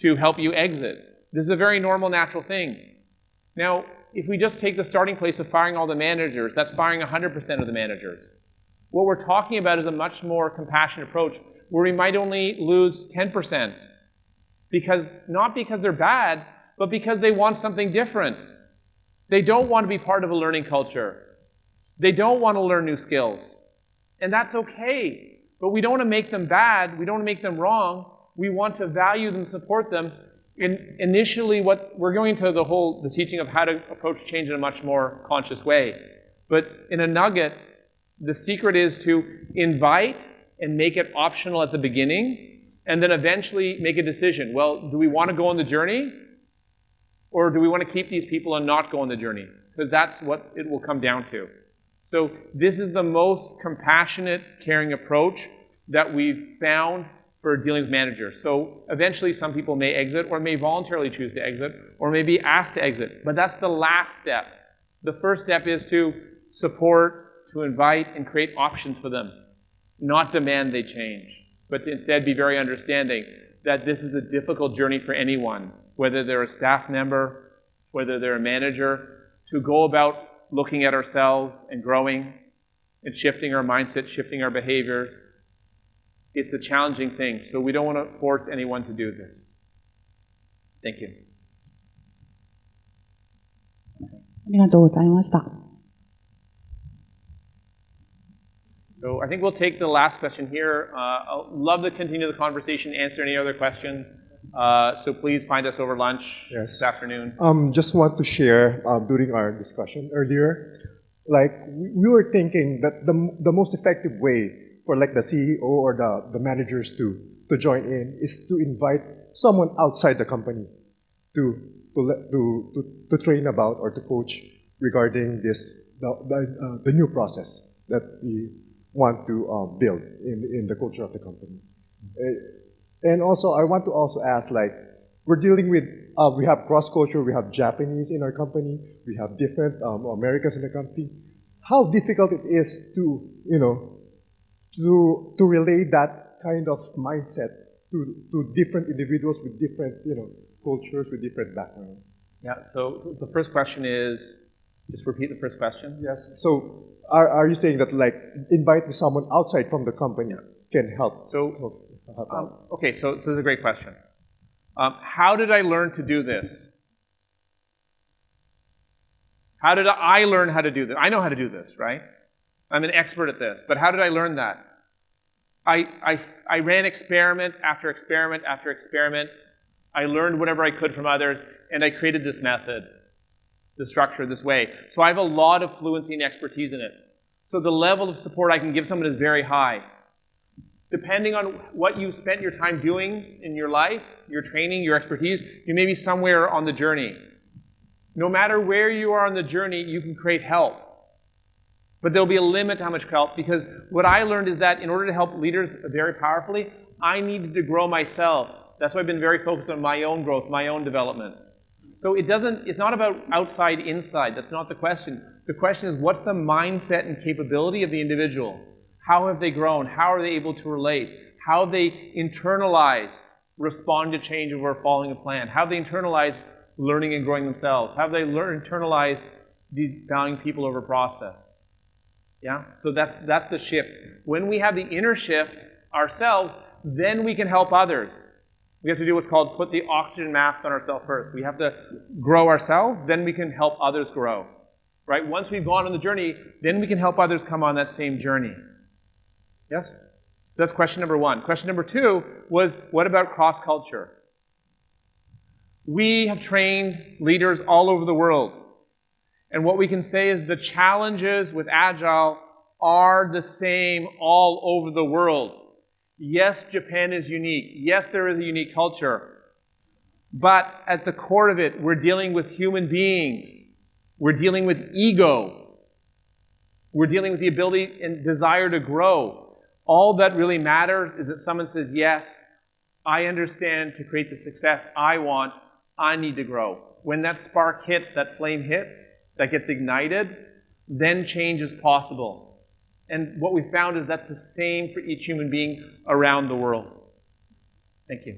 to help you exit. This is a very normal, natural thing. Now, if we just take the starting place of firing all the managers, that's firing 100% of the managers. What we're talking about is a much more compassionate approach where we might only lose 10%. Not because they're bad, but because they want something different. They don't want to be part of a learning culture. They don't want to learn new skills. And that's okay. But we don't want to make them bad. We don't want to make them wrong. We want to value them, support them. Initially, what we're going to the teaching of how to approach change in a much more conscious way. But in a nugget, the secret is to invite and make it optional at the beginning, and then eventually make a decision. Well, do we want to go on the journey? Or do we want to keep these people and not go on the journey? Because that's what it will come down to. So this is the most compassionate, caring approach that we've found for dealing with managers. So eventually some people may exit or may voluntarily choose to exit or may be asked to exit. But that's the last step. The first step is to support, to invite, and create options for them. Not demand they change, but to instead be very understanding that this is a difficult journey for anyone, whether they're a staff member, whether they're a manager, to go about looking at ourselves and growing and shifting our mindset, shifting our behaviors. It's a challenging thing, so we don't want to force anyone to do this. Thank you. ありがとうございました。 So I think we'll take the last question here. I'll love to continue the conversation, answer any other questions. So please find us over lunch this afternoon. Just want to share during our discussion earlier, like we were thinking that the most effective way for like the CEO or the managers to join in is to invite someone outside the company to train about or to coach regarding the new process that we want to build in the culture of the company. And also, I want to also ask, like, we're dealing with, we have cross-culture, we have Japanese in our company, we have different Americans in the company. How difficult it is to, to relay that kind of mindset to different individuals with different, cultures, with different backgrounds. Yeah, so the first question is, just repeat the first question. Yes, so are you saying that, like, inviting someone outside from the company can help? Okay, so this is a great question. How did I learn to do this? How did I learn how to do this? I know how to do this, right? I'm an expert at this, but how did I learn that? I ran experiment after experiment after experiment. I learned whatever I could from others, and I created this method, the structure, this way. So I have a lot of fluency and expertise in it. So the level of support I can give someone is very high. Depending on what you spent your time doing in your life, your training, your expertise, you may be somewhere on the journey. No matter where you are on the journey, you can create help. But there'll be a limit to how much help, because what I learned is that in order to help leaders very powerfully, I needed to grow myself. That's why I've been very focused on my own growth, my own development. So it's not about outside, inside. That's not the question. The question is, what's the mindset and capability of the individual? How have they grown? How are they able to relate? How have they internalized respond to change over following a plan? How have they internalized learning and growing themselves? How have they internalized valuing people over process? Yeah? So that's the shift. When we have the inner shift ourselves, then we can help others. We have to do what's called put the oxygen mask on ourselves first. We have to grow ourselves, then we can help others grow. Right? Once we've gone on the journey, then we can help others come on that same journey. Yes? So that's question number one. Question number two was, what about cross-culture? We have trained leaders all over the world. And what we can say is the challenges with Agile are the same all over the world. Yes, Japan is unique. Yes, there is a unique culture. But at the core of it, we're dealing with human beings. We're dealing with ego. We're dealing with the ability and desire to grow. All that really matters is that someone says, yes, I understand to create the success I want, I need to grow. When that spark hits, that flame hits, that gets ignited, then change is possible. And what we found is that's the same for each human being around the world. Thank you.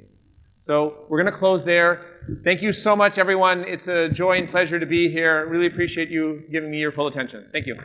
So we're going to close there. Thank you so much, everyone. It's a joy and pleasure to be here. Really appreciate you giving me your full attention. Thank you.